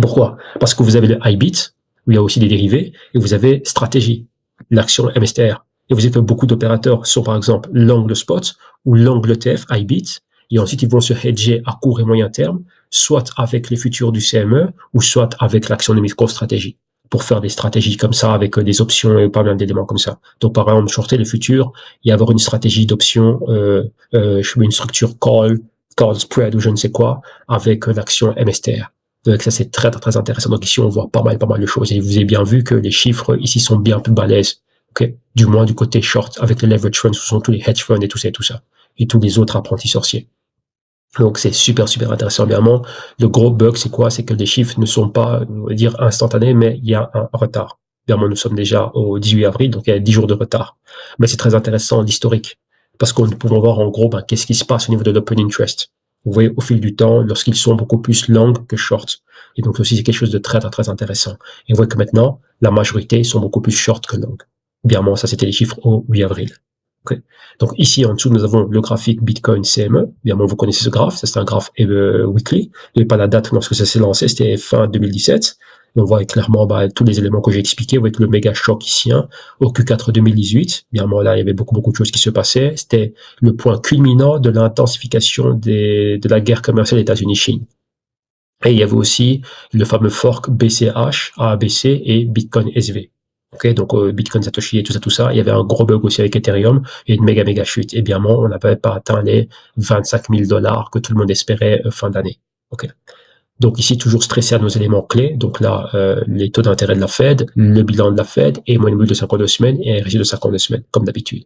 Pourquoi? Parce que vous avez le IBIT, où il y a aussi des dérivés, et vous avez stratégie, l'action MSTR. Et vous avez que beaucoup d'opérateurs sont, par exemple, long le spot ou long l'ETF, IBIT, et ensuite ils vont se hedger à court et moyen terme, soit avec les futurs du CME, ou soit avec l'action de micro-stratégie, pour faire des stratégies comme ça, avec des options et pas mal d'éléments comme ça. Donc, par exemple, shorter les futurs et avoir une stratégie d'option, une structure call spread ou je ne sais quoi, avec l'action MSTR. Donc ça, c'est très, très, très intéressant. Donc ici, on voit pas mal de choses. Et vous avez bien vu que les chiffres ici sont bien plus balèzes. Okay? Du moins du côté short, avec les leverage funds, ce sont tous les hedge funds et tout ça et tout ça. Et tous les autres apprentis sorciers. Donc c'est super, super intéressant. Évidemment, le gros bug, c'est quoi? C'est que les chiffres ne sont pas, on va dire, instantanés, mais il y a un retard. Évidemment, nous sommes déjà au 18 avril, donc il y a 10 jours de retard. Mais c'est très intéressant, l'historique. Parce que nous pouvons voir en gros, qu'est-ce qui se passe au niveau de l'open interest. Vous voyez, au fil du temps, lorsqu'ils sont beaucoup plus longs que short. Et donc aussi, c'est quelque chose de très, très, très intéressant. Et vous voyez que maintenant, la majorité sont beaucoup plus short que long. Évidemment, ça, c'était les chiffres au 8 avril. Okay. Donc ici en dessous nous avons le graphique Bitcoin CME. Évidemment vous connaissez ce graphe, c'est un graphe weekly. Il n'y a pas la date lorsque ça s'est lancé, c'était fin 2017. Et on voit clairement tous les éléments que j'ai expliqués avec le méga choc ici au Q4 2018. Évidemment là il y avait beaucoup de choses qui se passaient. C'était le point culminant de l'intensification de la guerre commerciale États-Unis-Chine. Et il y avait aussi le fameux fork BCH, ABC et Bitcoin SV. Okay, donc Bitcoin Satoshi et tout ça, il y avait un gros bug aussi avec Ethereum et une méga chute. Et bien on n'avait pas atteint les 25 000 $ que tout le monde espérait fin d'année. Okay. Donc ici toujours stressé à nos éléments clés. Donc là les taux d'intérêt de la Fed, le bilan de la Fed et moyenne mobile de 52 semaines et un RSI de 52 semaines comme d'habitude.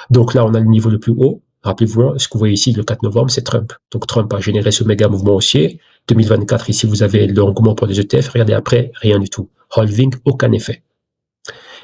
Donc là on a le niveau le plus haut. Rappelez-vous, ce que vous voyez ici le 4 novembre, c'est Trump. Donc Trump a généré ce méga mouvement haussier. 2024 ici vous avez l'engouement pour les ETF. Regardez après rien du tout. Halving, aucun effet.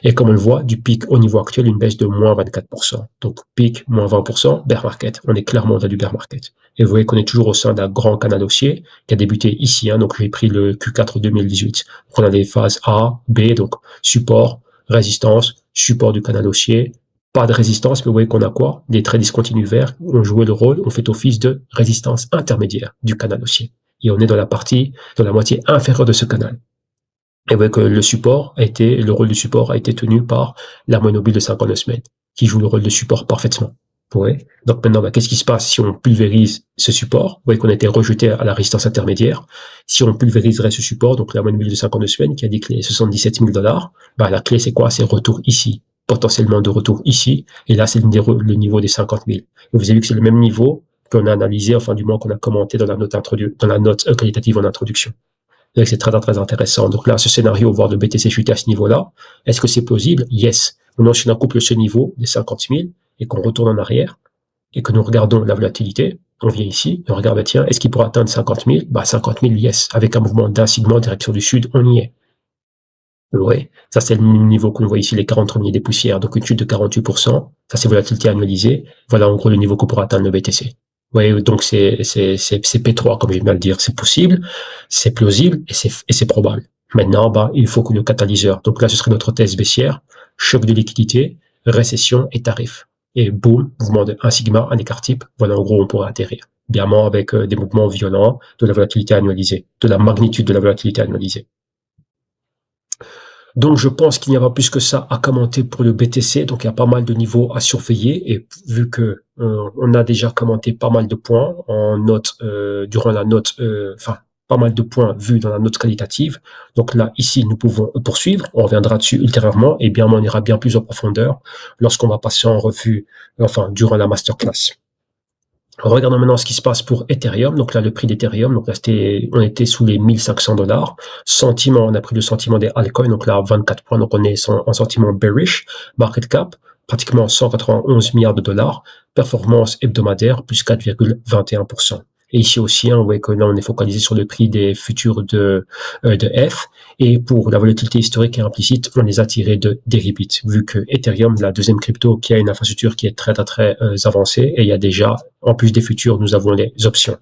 Et comme on le voit, du pic au niveau actuel, une baisse de moins 24%. Donc, pic, moins 20%, bear market. On est clairement dans du bear market. Et vous voyez qu'on est toujours au sein d'un grand canal haussier qui a débuté ici. Donc, j'ai pris le Q4 2018. Donc, on a des phases A, B, donc support, résistance, support du canal haussier. Pas de résistance, mais vous voyez qu'on a quoi? Des traits discontinus verts ont joué le rôle, ont fait office de résistance intermédiaire du canal haussier. Et on est dans la moitié inférieure de ce canal. Et vous voyez que le rôle du support a été tenu par la moyenne mobile de 52 semaines, qui joue le rôle de support parfaitement. Vous voyez? Donc maintenant, qu'est-ce qui se passe si on pulvérise ce support? Vous voyez qu'on a été rejeté à la résistance intermédiaire. Si on pulvériserait ce support, donc la moyenne mobile de 52 semaines, qui a dit clé 77 000 $, la clé c'est quoi? C'est retour ici. Potentiellement de retour ici. Et là, c'est le niveau des 50 000. Et vous avez vu que c'est le même niveau qu'on a analysé, enfin du moins qu'on a commenté dans la note qualitative en introduction. Donc c'est très, très intéressant. Donc là, ce scénario, voir le BTC chuter à ce niveau-là, est-ce que c'est plausible? Yes. Maintenant, si on couple ce niveau des 50 000 et qu'on retourne en arrière et que nous regardons la volatilité, on vient ici et on regarde, tiens, est-ce qu'il pourra atteindre 50 000? 50 000, yes. Avec un mouvement d'un segment en direction du sud, on y est. Oui, ça c'est le niveau qu'on voit ici, les 43 milliers des poussières, donc une chute de 48%. Ça c'est volatilité annualisée. Voilà en gros le niveau qu'on pourra atteindre le BTC. Oui, donc c'est P3 comme je viens de le dire, c'est possible, c'est plausible et c'est probable. Maintenant, il faut que le catalyseur. Donc là, ce serait notre thèse baissière, choc de liquidité, récession et tarif. Et boum, mouvement de 1 sigma, un écart type. Voilà en gros on pourrait atterrir. Évidemment avec des mouvements violents, de la volatilité annualisée, de la magnitude de la volatilité annualisée. Donc, je pense qu'il n'y a pas plus que ça à commenter pour le BTC. Donc, il y a pas mal de niveaux à surveiller. Et vu que on a déjà commenté pas mal de points en note durant la note, enfin pas mal de points vus dans la note qualitative. Donc là, ici, nous pouvons poursuivre. On reviendra dessus ultérieurement. Et bien, on ira bien plus en profondeur lorsqu'on va passer en revue, enfin, durant la masterclass. Regardons maintenant ce qui se passe pour Ethereum. Donc là, le prix d'Ethereum, donc là, on était sous les $1 500. Sentiment, on a pris le sentiment des altcoins, donc là, 24 points, donc on est en sentiment bearish. Market cap, pratiquement 191 milliards de dollars. Performance hebdomadaire, plus 4,21%. Et ici aussi, vous voyez que là, on est focalisé sur le prix des futurs de F. Et pour la volatilité historique et implicite, on les a tirés de Deribit, vu que Ethereum, la deuxième crypto qui a une infrastructure qui est très, très, très avancée, et il y a déjà, en plus des futurs, nous avons les options.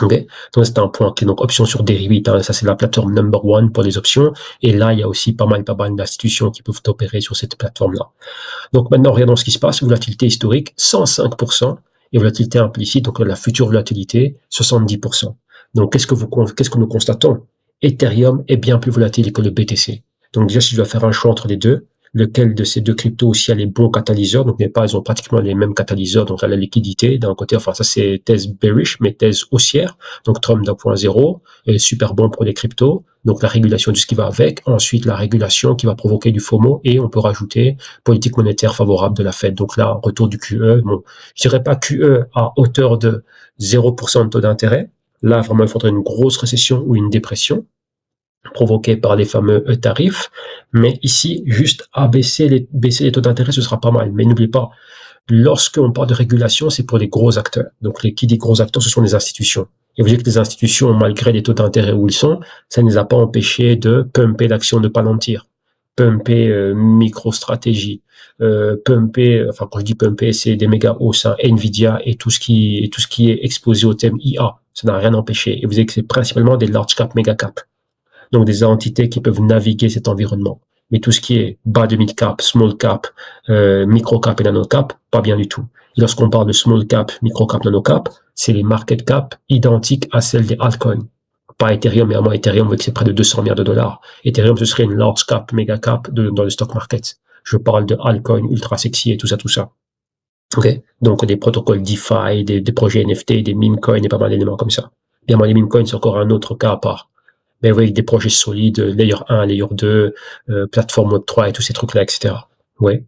Okay. Donc c'est un point clé. Donc options sur Deribit, hein, ça c'est la plateforme number one pour les options. Et là, il y a aussi pas mal d'institutions qui peuvent opérer sur cette plateforme-là. Donc maintenant, regardons ce qui se passe. Volatilité historique, 105%. Et volatilité implicite, donc la future volatilité, 70%. Donc qu'est-ce que nous constatons? Ethereum est bien plus volatile que le BTC. Donc déjà, si je dois faire un choix entre les deux, lequel de ces deux cryptos aussi a les bons catalyseurs? Donc, ils ont pratiquement les mêmes catalyseurs. Donc, là, la liquidité, d'un côté, enfin, ça, c'est thèse bearish, mais thèse haussière. Donc, Trump 2.0 est super bon pour les cryptos. Donc, la régulation de ce qui va avec. Ensuite, la régulation qui va provoquer du FOMO. Et on peut rajouter politique monétaire favorable de la Fed. Donc, là, retour du QE. Bon, je dirais pas QE à hauteur de 0% de taux d'intérêt. Là, vraiment, il faudrait une grosse récession ou une dépression provoquée par les fameux tarifs. Mais ici, juste baisser les taux d'intérêt, ce sera pas mal. Mais n'oubliez pas, lorsqu'on parle de régulation, c'est pour les gros acteurs. Donc, qui dit gros acteurs, ce sont les institutions. Et vous voyez que les institutions, malgré les taux d'intérêt où ils sont, ça ne les a pas empêchés de pumper l'action de Palantir, pumper MicroStrategy, pumper, enfin quand je dis pumper, c'est des méga hausses, hein, Nvidia et tout ce qui est exposé au thème IA. Ça n'a rien empêché. Et vous voyez que c'est principalement des large cap, méga cap. Donc des entités qui peuvent naviguer cet environnement. Mais tout ce qui est bas de mid cap, small cap, micro cap et nano cap, pas bien du tout. Et lorsqu'on parle de small cap, micro cap, nano cap, c'est les market cap identiques à celles des altcoins. Pas Ethereum, mais à moi Ethereum, vu que c'est près de 200 milliards de dollars. Ethereum, ce serait une large cap, méga cap dans le stock market. Je parle de altcoin ultra sexy et tout ça, tout ça. Ok. Donc des protocoles DeFi, des projets NFT, des meme coins et pas mal d'éléments comme ça. Bien, les meme coins, c'est encore un autre cas à part. Mais oui, des projets solides, layer 1, layer 2, plateforme Web 3 et tous ces trucs-là, etc. Ouais.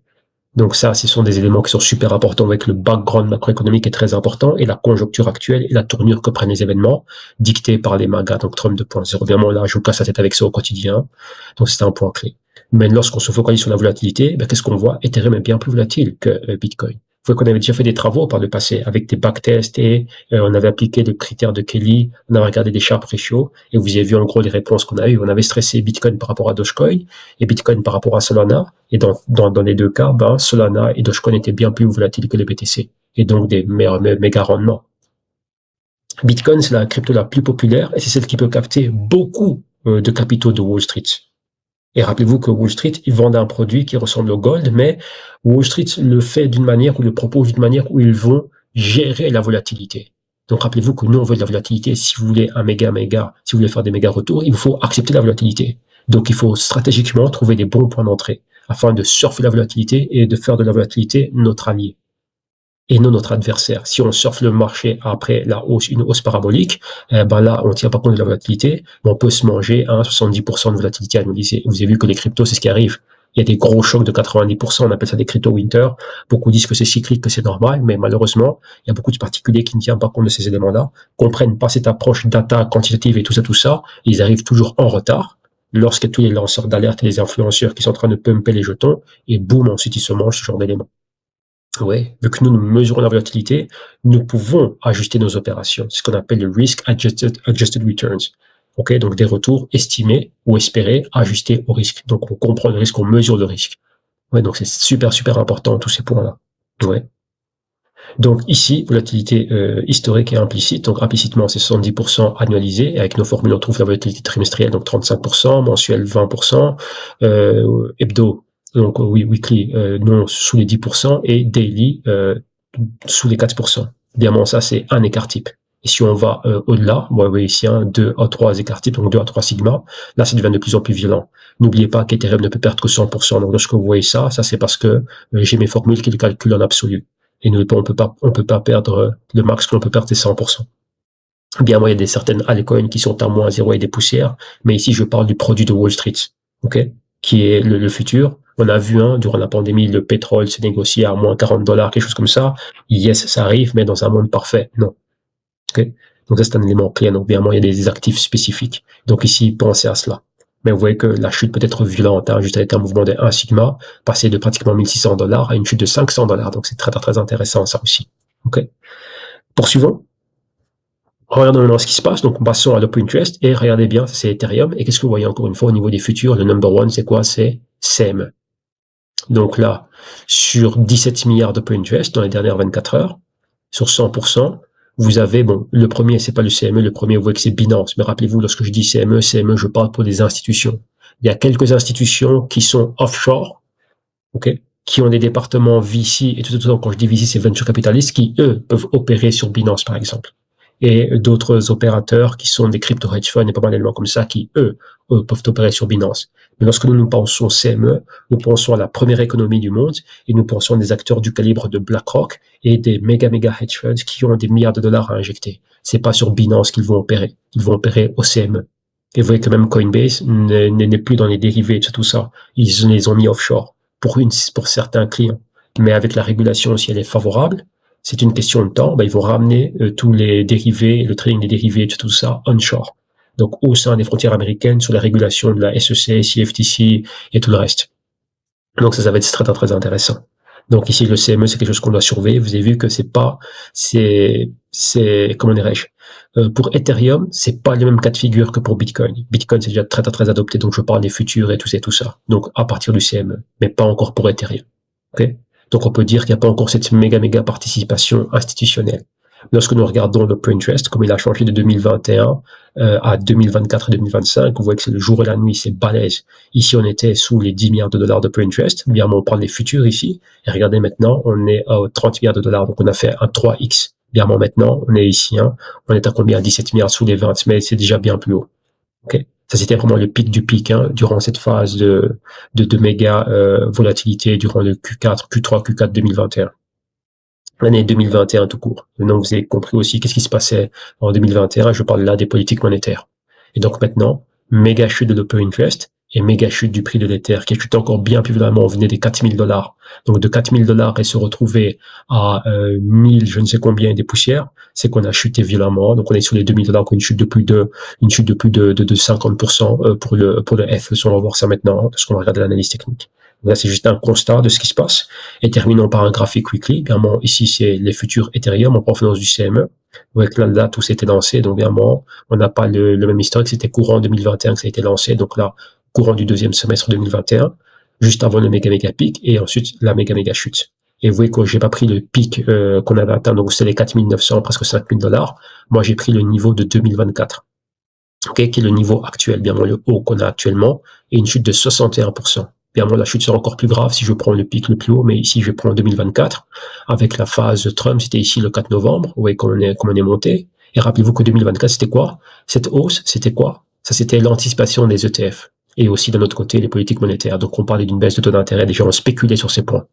Donc ça, ce sont des éléments qui sont super importants, avec le background macroéconomique est très important et la conjoncture actuelle et la tournure que prennent les événements dictés par les magas, donc Trump 2.0. Évidemment, là, je vous casse la tête avec ça au quotidien. Donc c'est un point clé. Mais lorsqu'on se focalise sur la volatilité, qu'est-ce qu'on voit? Ethereum est bien plus volatile que Bitcoin. Vous voyez qu'on avait déjà fait des travaux par le passé avec des backtests et on avait appliqué le critère de Kelly, on avait regardé des Sharpe ratio et vous avez vu en gros les réponses qu'on a eues. On avait stressé Bitcoin par rapport à Dogecoin et Bitcoin par rapport à Solana. Et dans les deux cas, Solana et Dogecoin étaient bien plus volatiles que les BTC et donc des méga rendements. Bitcoin, c'est la crypto la plus populaire et c'est celle qui peut capter beaucoup de capitaux de Wall Street. Et rappelez-vous que Wall Street, ils vendent un produit qui ressemble au gold, mais Wall Street le fait d'une manière ou le propose d'une manière où ils vont gérer la volatilité. Donc rappelez-vous que nous, on veut de la volatilité. Si vous voulez si vous voulez faire des méga retours, il vous faut accepter la volatilité. Donc il faut stratégiquement trouver des bons points d'entrée afin de surfer la volatilité et de faire de la volatilité notre allié et non notre adversaire. Si on surfe le marché après une hausse parabolique, là, on ne tient pas compte de la volatilité, mais on peut se manger 70% de volatilité annualisée. Vous avez vu que les cryptos, c'est ce qui arrive. Il y a des gros chocs de 90%, on appelle ça des crypto winter. Beaucoup disent que c'est cyclique, que c'est normal, mais malheureusement, il y a beaucoup de particuliers qui ne tiennent pas compte de ces éléments-là, comprennent pas cette approche data quantitative et tout ça, ils arrivent toujours en retard. Lorsqu'il y a tous les lanceurs d'alerte et les influenceurs qui sont en train de pumper les jetons, et boum, ensuite ils se mangent ce genre d'éléments. Oui, vu que nous mesurons la volatilité, nous pouvons ajuster nos opérations. C'est ce qu'on appelle le risk adjusted returns. Ok, donc des retours estimés ou espérés, ajustés au risque. Donc on comprend le risque, on mesure le risque. Ouais, donc c'est super super important tous ces points-là. Ouais. Donc ici, volatilité historique et implicite. Donc implicitement, c'est 70% annualisé. Et avec nos formules, on trouve la volatilité trimestrielle, donc 35%, mensuelle 20%, hebdo. Donc oui, weekly, non sous les 10% et daily sous les 4%. Évidemment, ça c'est un écart type. Et si on va au-delà, vous voyez ici 2 à 3 écarts types, donc 2 à 3 sigma, là ça devient de plus en plus violent. N'oubliez pas qu'Ethereum ne peut perdre que 100%. Donc lorsque vous voyez ça, ça c'est parce que j'ai mes formules qui le calculent en absolu. Et on peut pas perdre le max que l'on peut perdre, c'est 100%. Bien, moi, il y a des certaines altcoins qui sont à moins 0 et des poussières, mais ici, je parle du produit de Wall Street, ok, qui est le futur. On a vu, durant la pandémie, le pétrole se négocier à moins 40 dollars, quelque chose comme ça. Yes, ça arrive, mais dans un monde parfait, non. Ok. Donc ça, c'est un élément clé. Donc, bien, moi, il y a des actifs spécifiques. Donc ici, pensez à cela. Mais vous voyez que la chute peut être violente, juste avec un mouvement de 1 sigma, passer de pratiquement 1600 dollars à une chute de 500 dollars. Donc c'est très, très, très intéressant, ça aussi. Ok. Poursuivons. Regardons maintenant ce qui se passe. Donc, passons à l'open interest et regardez bien, c'est Ethereum. Et qu'est-ce que vous voyez encore une fois au niveau des futurs? Le number one, c'est quoi? C'est CME. Donc là, sur 17 milliards d'open interest dans les dernières 24 heures, sur 100%, vous avez, bon, le premier, c'est pas le CME, le premier, vous voyez que c'est Binance. Mais rappelez-vous, lorsque je dis CME, je parle pour des institutions. Il y a quelques institutions qui sont offshore, ok, qui ont des départements VC, et tout le temps, quand je dis VC, c'est venture capitalist, qui, eux, peuvent opérer sur Binance, par exemple. Et d'autres opérateurs qui sont des crypto hedge funds et pas mal d'éléments comme ça qui, eux, peuvent opérer sur Binance. Mais lorsque nous pensons CME, nous pensons à la première économie du monde et nous pensons à des acteurs du calibre de BlackRock et des méga hedge funds qui ont des milliards de dollars à injecter. C'est pas sur Binance qu'ils vont opérer. Ils vont opérer au CME. Et vous voyez que même Coinbase n'est plus dans les dérivés et tout ça. Ils les ont mis offshore pour certains clients. Mais avec la régulation, si elle est favorable, c'est une question de temps, ils vont ramener tous les dérivés, le trading des dérivés, tout ça, onshore. Donc, au sein des frontières américaines, sur la régulation de la SEC, CFTC et tout le reste. Donc, ça va être très, très, très intéressant. Donc, ici, le CME, c'est quelque chose qu'on doit surveiller. Vous avez vu que comment dirais-je, pour Ethereum, c'est pas le même cas de figure que pour Bitcoin. Bitcoin, c'est déjà très, très, très adopté, donc je parle des futurs et tout ça. Donc, à partir du CME, mais pas encore pour Ethereum. Ok? Donc, on peut dire qu'il n'y a pas encore cette méga participation institutionnelle. Lorsque nous regardons le Pinterest, comme il a changé de 2021 à 2024 et 2025, vous voyez que c'est le jour et la nuit, c'est balèze. Ici, on était sous les 10 milliards de dollars de Pinterest. Bien, on parle des futurs ici. Et regardez maintenant, on est à 30 milliards de dollars. Donc, on a fait un 3x. Bien, maintenant, on est ici. On est à combien? 17 milliards sous les 20, mais c'est déjà bien plus haut. Ok. Ça, c'était vraiment le pic du pic durant cette phase de méga volatilité durant le Q4, Q3, Q4 2021. L'année 2021 tout court. Maintenant, vous avez compris aussi qu'est-ce qui se passait en 2021. Je parle là des politiques monétaires. Et donc maintenant, méga chute de l'open interest et méga chute du prix de l'Ether, qui chute encore bien plus violemment. On venait des 4000 dollars. Donc de 4000 dollars et se retrouver à 1000, je ne sais combien, des poussières, c'est qu'on a chuté violemment. Donc on est sur les 2000 dollars, une chute de plus de 50% pour le F. On va voir ça maintenant, parce qu'on va regarder l'analyse technique. Là, c'est juste un constat de ce qui se passe. Et terminons par un graphique weekly. Bien, ici, c'est les futurs Ethereum en provenance du CME. Vous voyez que là, la date où c'était lancé, donc bien, on n'a pas le même historique. C'était courant 2021 que ça a été lancé. Donc là, courant du deuxième semestre 2021, juste avant le méga pic, et ensuite la méga chute. Et vous voyez que j'ai pas pris le pic qu'on avait atteint, donc c'était les 4900, presque 5000 dollars. Moi, j'ai pris le niveau de 2024. Okay, qui est le niveau actuel, bien le haut qu'on a actuellement, et une chute de 61%. Bien la chute sera encore plus grave si je prends le pic le plus haut, mais ici je prends 2024, avec la phase Trump, c'était ici le 4 novembre, vous voyez comment on est monté, et rappelez-vous que 2024 c'était quoi? Cette hausse, c'était quoi? Ça c'était l'anticipation des ETF, et aussi d'un autre côté les politiques monétaires, donc on parlait d'une baisse de taux d'intérêt, des gens ont spéculé sur ces points.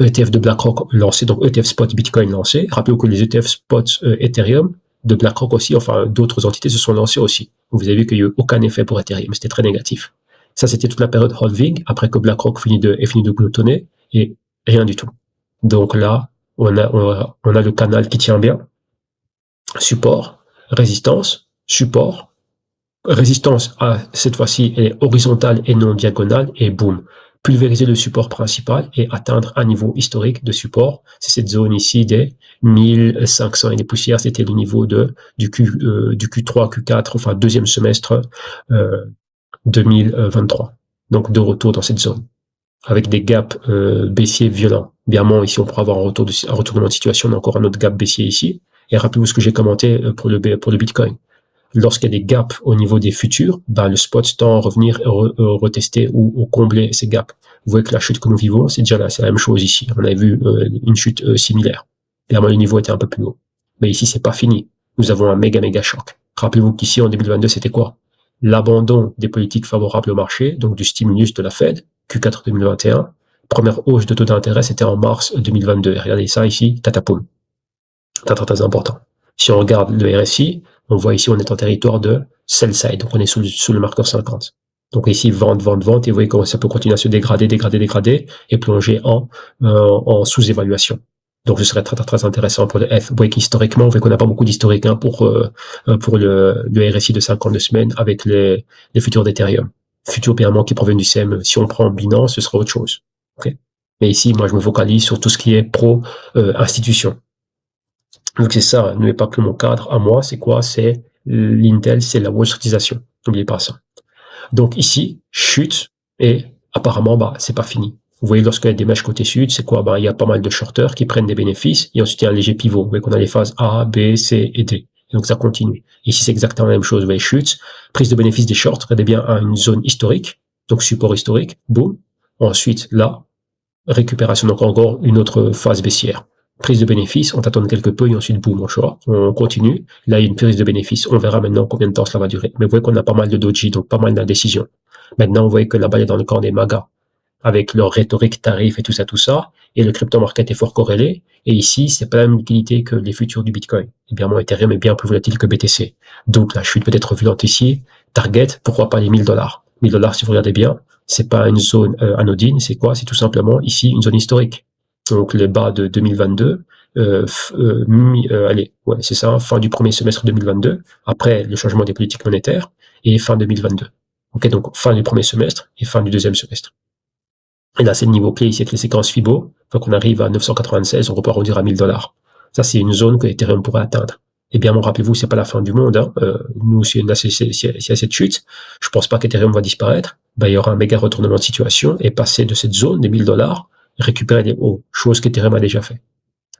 ETF de BlackRock lancé, donc ETF spot Bitcoin lancé, rappelez-vous que les ETF spot Ethereum, de BlackRock aussi, enfin d'autres entités se sont lancées aussi. Vous avez vu qu'il n'y a eu aucun effet pour Ethereum, c'était très négatif. Ça, c'était toute la période halving, après que BlackRock finit de gloutonner, et rien du tout. Donc là, on a le canal qui tient bien. Support, résistance, support. Résistance, cette fois-ci, elle est horizontale et non diagonale, et boum. Pulvériser le support principal et atteindre un niveau historique de support. C'est cette zone ici des 1500 et des poussières. C'était le niveau du Q3, Q4, enfin deuxième semestre 2023. Donc de retour dans cette zone. Avec des gaps baissiers violents. Bien ici, on pourra avoir un retournement de situation, on a encore un autre gap baissier ici. Et rappelez-vous ce que j'ai commenté pour le Bitcoin. Lorsqu'il y a des gaps au niveau des futurs, le spot tend à revenir retester ou combler ces gaps. Vous voyez que la chute que nous vivons, c'est déjà là, c'est la même chose ici. On a vu une chute similaire. Évidemment, le niveau était un peu plus haut. Mais ici, c'est pas fini. nous avons un méga choc. Rappelez-vous qu'ici, en 2022, c'était quoi? L'abandon des politiques favorables au marché, donc du stimulus de la Fed, Q4 2021. Première hausse de taux d'intérêt, c'était en mars 2022. Regardez ça ici, tatapoum. Très important. Si on regarde le RSI, on voit ici, on est en territoire de sell side, donc on est sous le marqueur 50. Donc ici, vente, et vous voyez comment ça peut continuer à se dégrader, et plonger en sous-évaluation. Donc ce serait très intéressant pour le F. Vous voyez qu'historiquement, vous voyez qu'on n'a pas beaucoup d'historique pour le RSI de 52 semaines avec les futurs d'Ethereum. Futurs paiements qui proviennent du CME. Si on prend Binance, ce sera autre chose. Okay. Mais ici, moi, je me focalise sur tout ce qui est pro-institution. Donc c'est ça, n'oubliez pas que mon cadre à moi, c'est quoi? C'est l'Intel, c'est la Wall Streetisation. N'oubliez pas ça. Donc ici, chute, et apparemment, c'est pas fini. Vous voyez, lorsqu'il y a des mèches côté sud, c'est quoi? Il y a pas mal de shorters qui prennent des bénéfices, et ensuite il y a un léger pivot. Vous voyez qu'on a les phases A, B, C et D. Et donc ça continue. Ici, c'est exactement la même chose. Vous voyez, chute, prise de bénéfice des shorts, regardez bien à une zone historique, donc support historique, boum. Ensuite, là, récupération, donc encore une autre phase baissière. Prise de bénéfice, on tâtonne quelque peu et ensuite boum, on continue. Là, il y a une prise de bénéfice. On verra maintenant combien de temps cela va durer. Mais vous voyez qu'on a pas mal de doji, donc pas mal d'indécision. Maintenant, vous voyez que la balle est dans le camp des magas, avec leur rhétorique tarif et tout ça. Et le crypto market est fort corrélé. Et ici, c'est pas la même liquidité que les futurs du Bitcoin. Et bien, mon Ethereum est bien plus volatile que BTC. Donc, la chute peut être violente ici. Target, pourquoi pas les $1000? $1000, si vous regardez bien, c'est pas une zone anodine. C'est quoi? C'est tout simplement ici une zone historique. Donc les bas de 2022, c'est ça, fin du premier semestre 2022, après le changement des politiques monétaires, et fin 2022. Ok, donc fin du premier semestre et fin du deuxième semestre. Et là, c'est le niveau clé ici avec les séquences Fibo. Faut qu'on arrive à 996, on peut arrondir à $1000. Ça, c'est une zone que Ethereum pourrait atteindre. Et bien, rappelez-vous, c'est pas la fin du monde. Hein. Nous, s'il y a cette chute, je pense pas qu'Ethereum va disparaître. Il y aura un méga retournement de situation et passer de cette zone des $1000, récupérer les hauts, chose qu'Ethereum a déjà fait.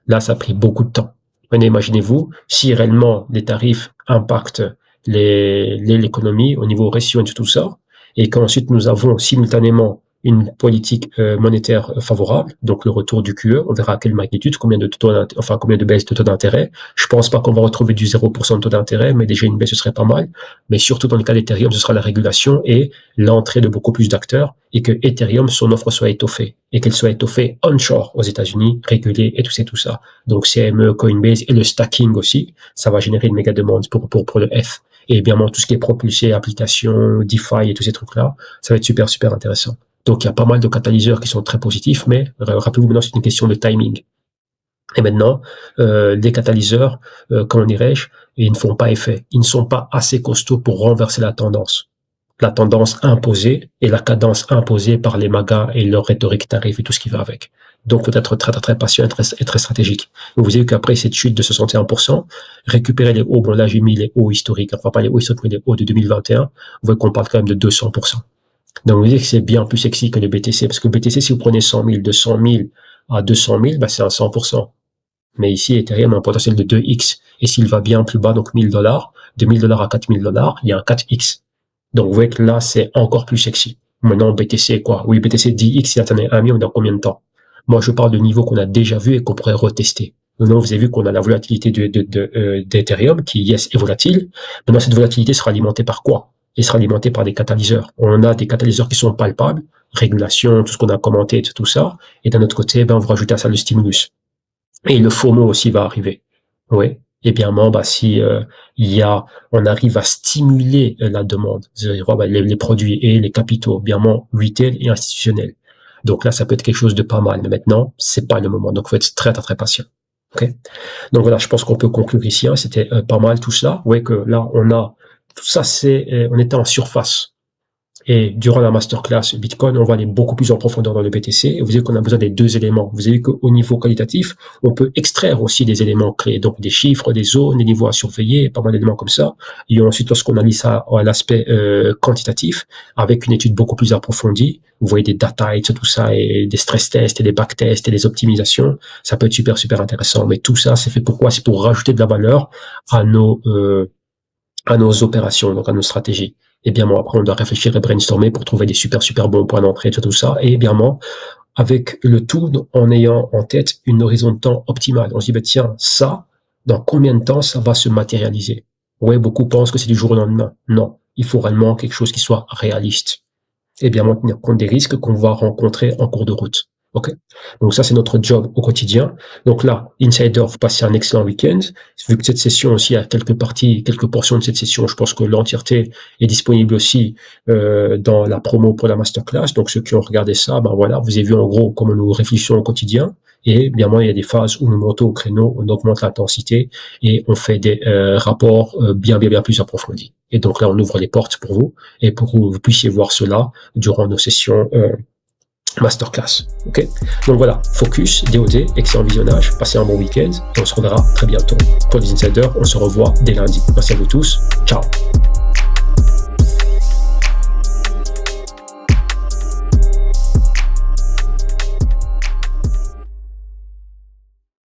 Là, ça a pris beaucoup de temps. Maintenant, imaginez-vous, si réellement les tarifs impactent l'économie au niveau ratio et tout ça, et qu'ensuite nous avons simultanément une politique monétaire favorable, donc le retour du QE, on verra à quelle magnitude, combien de baisses de taux d'intérêt. Je pense pas qu'on va retrouver du 0% de taux d'intérêt, mais déjà une baisse, ce serait pas mal. Mais surtout dans le cas d'Ethereum, ce sera la régulation et l'entrée de beaucoup plus d'acteurs, et que Ethereum, son offre soit étoffée, et qu'elle soit étoffée onshore aux États-Unis, régulée et tout ça. Donc CME, Coinbase et le stacking aussi, ça va générer une méga demande pour le F. Et bien tout ce qui est propulsé, applications, DeFi et tous ces trucs-là, ça va être super intéressant. Donc, il y a pas mal de catalyseurs qui sont très positifs, mais rappelez-vous maintenant, c'est une question de timing. Et maintenant, les catalyseurs, comment dirais-je, ils ne font pas effet. Ils ne sont pas assez costauds pour renverser la tendance. La tendance imposée et la cadence imposée par les magas et leur rhétorique tarif et tout ce qui va avec. Donc, il faut être très patient et très stratégique. Vous avez vu qu'après cette chute de 61%, récupérer les hauts, bon là j'ai mis les hauts historiques, enfin pas les hauts historiques, mais les hauts de 2021, vous voyez qu'on parle quand même de 200%. Donc, vous voyez que c'est bien plus sexy que le BTC, parce que le BTC, si vous prenez 100 000, de 100 000 à 200 000, c'est un 100%. Mais ici, Ethereum a un potentiel de 2x. Et s'il va bien plus bas, donc $1000, de $1000 à $4000, il y a un 4x. Donc, vous voyez que là, c'est encore plus sexy. Maintenant, BTC, quoi? Oui, BTC 10x, il attendait 1 million dans combien de temps? Moi, je parle de niveau qu'on a déjà vu et qu'on pourrait retester. Maintenant, vous avez vu qu'on a la volatilité d'Ethereum, qui, yes, est volatile. Maintenant, cette volatilité sera alimentée par quoi? Et sera alimenté par des catalyseurs. On a des catalyseurs qui sont palpables, régulation, tout ce qu'on a commenté, tout ça. Et d'un autre côté, on va rajouter à ça le stimulus. Et le FOMO aussi va arriver. Oui. Et bien, si on arrive à stimuler la demande, les produits et les capitaux, bien retail et institutionnel. Donc là, ça peut être quelque chose de pas mal. Mais maintenant, c'est pas le moment. Donc, faut être très patient. Ok. Donc voilà, je pense qu'on peut conclure ici. Hein. C'était pas mal tout cela. Vous voyez que là, on a tout ça, on était en surface. Et durant la masterclass Bitcoin, on va aller beaucoup plus en profondeur dans le BTC. Et vous savez qu'on a besoin des deux éléments. Vous avez vu qu'au niveau qualitatif, on peut extraire aussi des éléments clés. Donc, des chiffres, des zones, des niveaux à surveiller, pas mal d'éléments comme ça. Et ensuite, lorsqu'on allie ça à l'aspect quantitatif, avec une étude beaucoup plus approfondie, vous voyez des data et tout ça, et des stress tests, et des backtests, et des optimisations. Ça peut être super intéressant. Mais tout ça, c'est fait pourquoi? C'est pour rajouter de la valeur à nos opérations, donc à nos stratégies. Et bien après, on doit réfléchir et brainstormer pour trouver des super bons points d'entrée, tout ça. Et bien avec le tout en ayant en tête une horizon de temps optimale. On se dit, tiens, ça, Dans combien de temps ça va se matérialiser? Ouais, beaucoup pensent que c'est du jour au lendemain. Non, il faut réellement quelque chose qui soit réaliste. Et bien tenir compte des risques qu'on va rencontrer en cours de route. Ok. Donc ça, c'est notre job au quotidien. Donc là, Insider, vous passez un excellent week-end. Vu que cette session aussi a quelques parties, quelques portions de cette session, je pense que l'entièreté est disponible aussi dans la promo pour la masterclass. Donc ceux qui ont regardé ça, ben voilà, vous avez vu en gros comment nous réfléchissons au quotidien. Et bien moi, il y a des phases où nous montons au créneau, on augmente l'intensité et on fait des rapports bien plus approfondis. Et donc là, on ouvre les portes pour vous et pour que vous puissiez voir cela durant nos sessions masterclass. Ok. Donc voilà, focus, DOD, excellent visionnage, passez un bon week-end et on se reverra très bientôt. Pour les insiders, on se revoit dès lundi. Merci à vous tous. Ciao.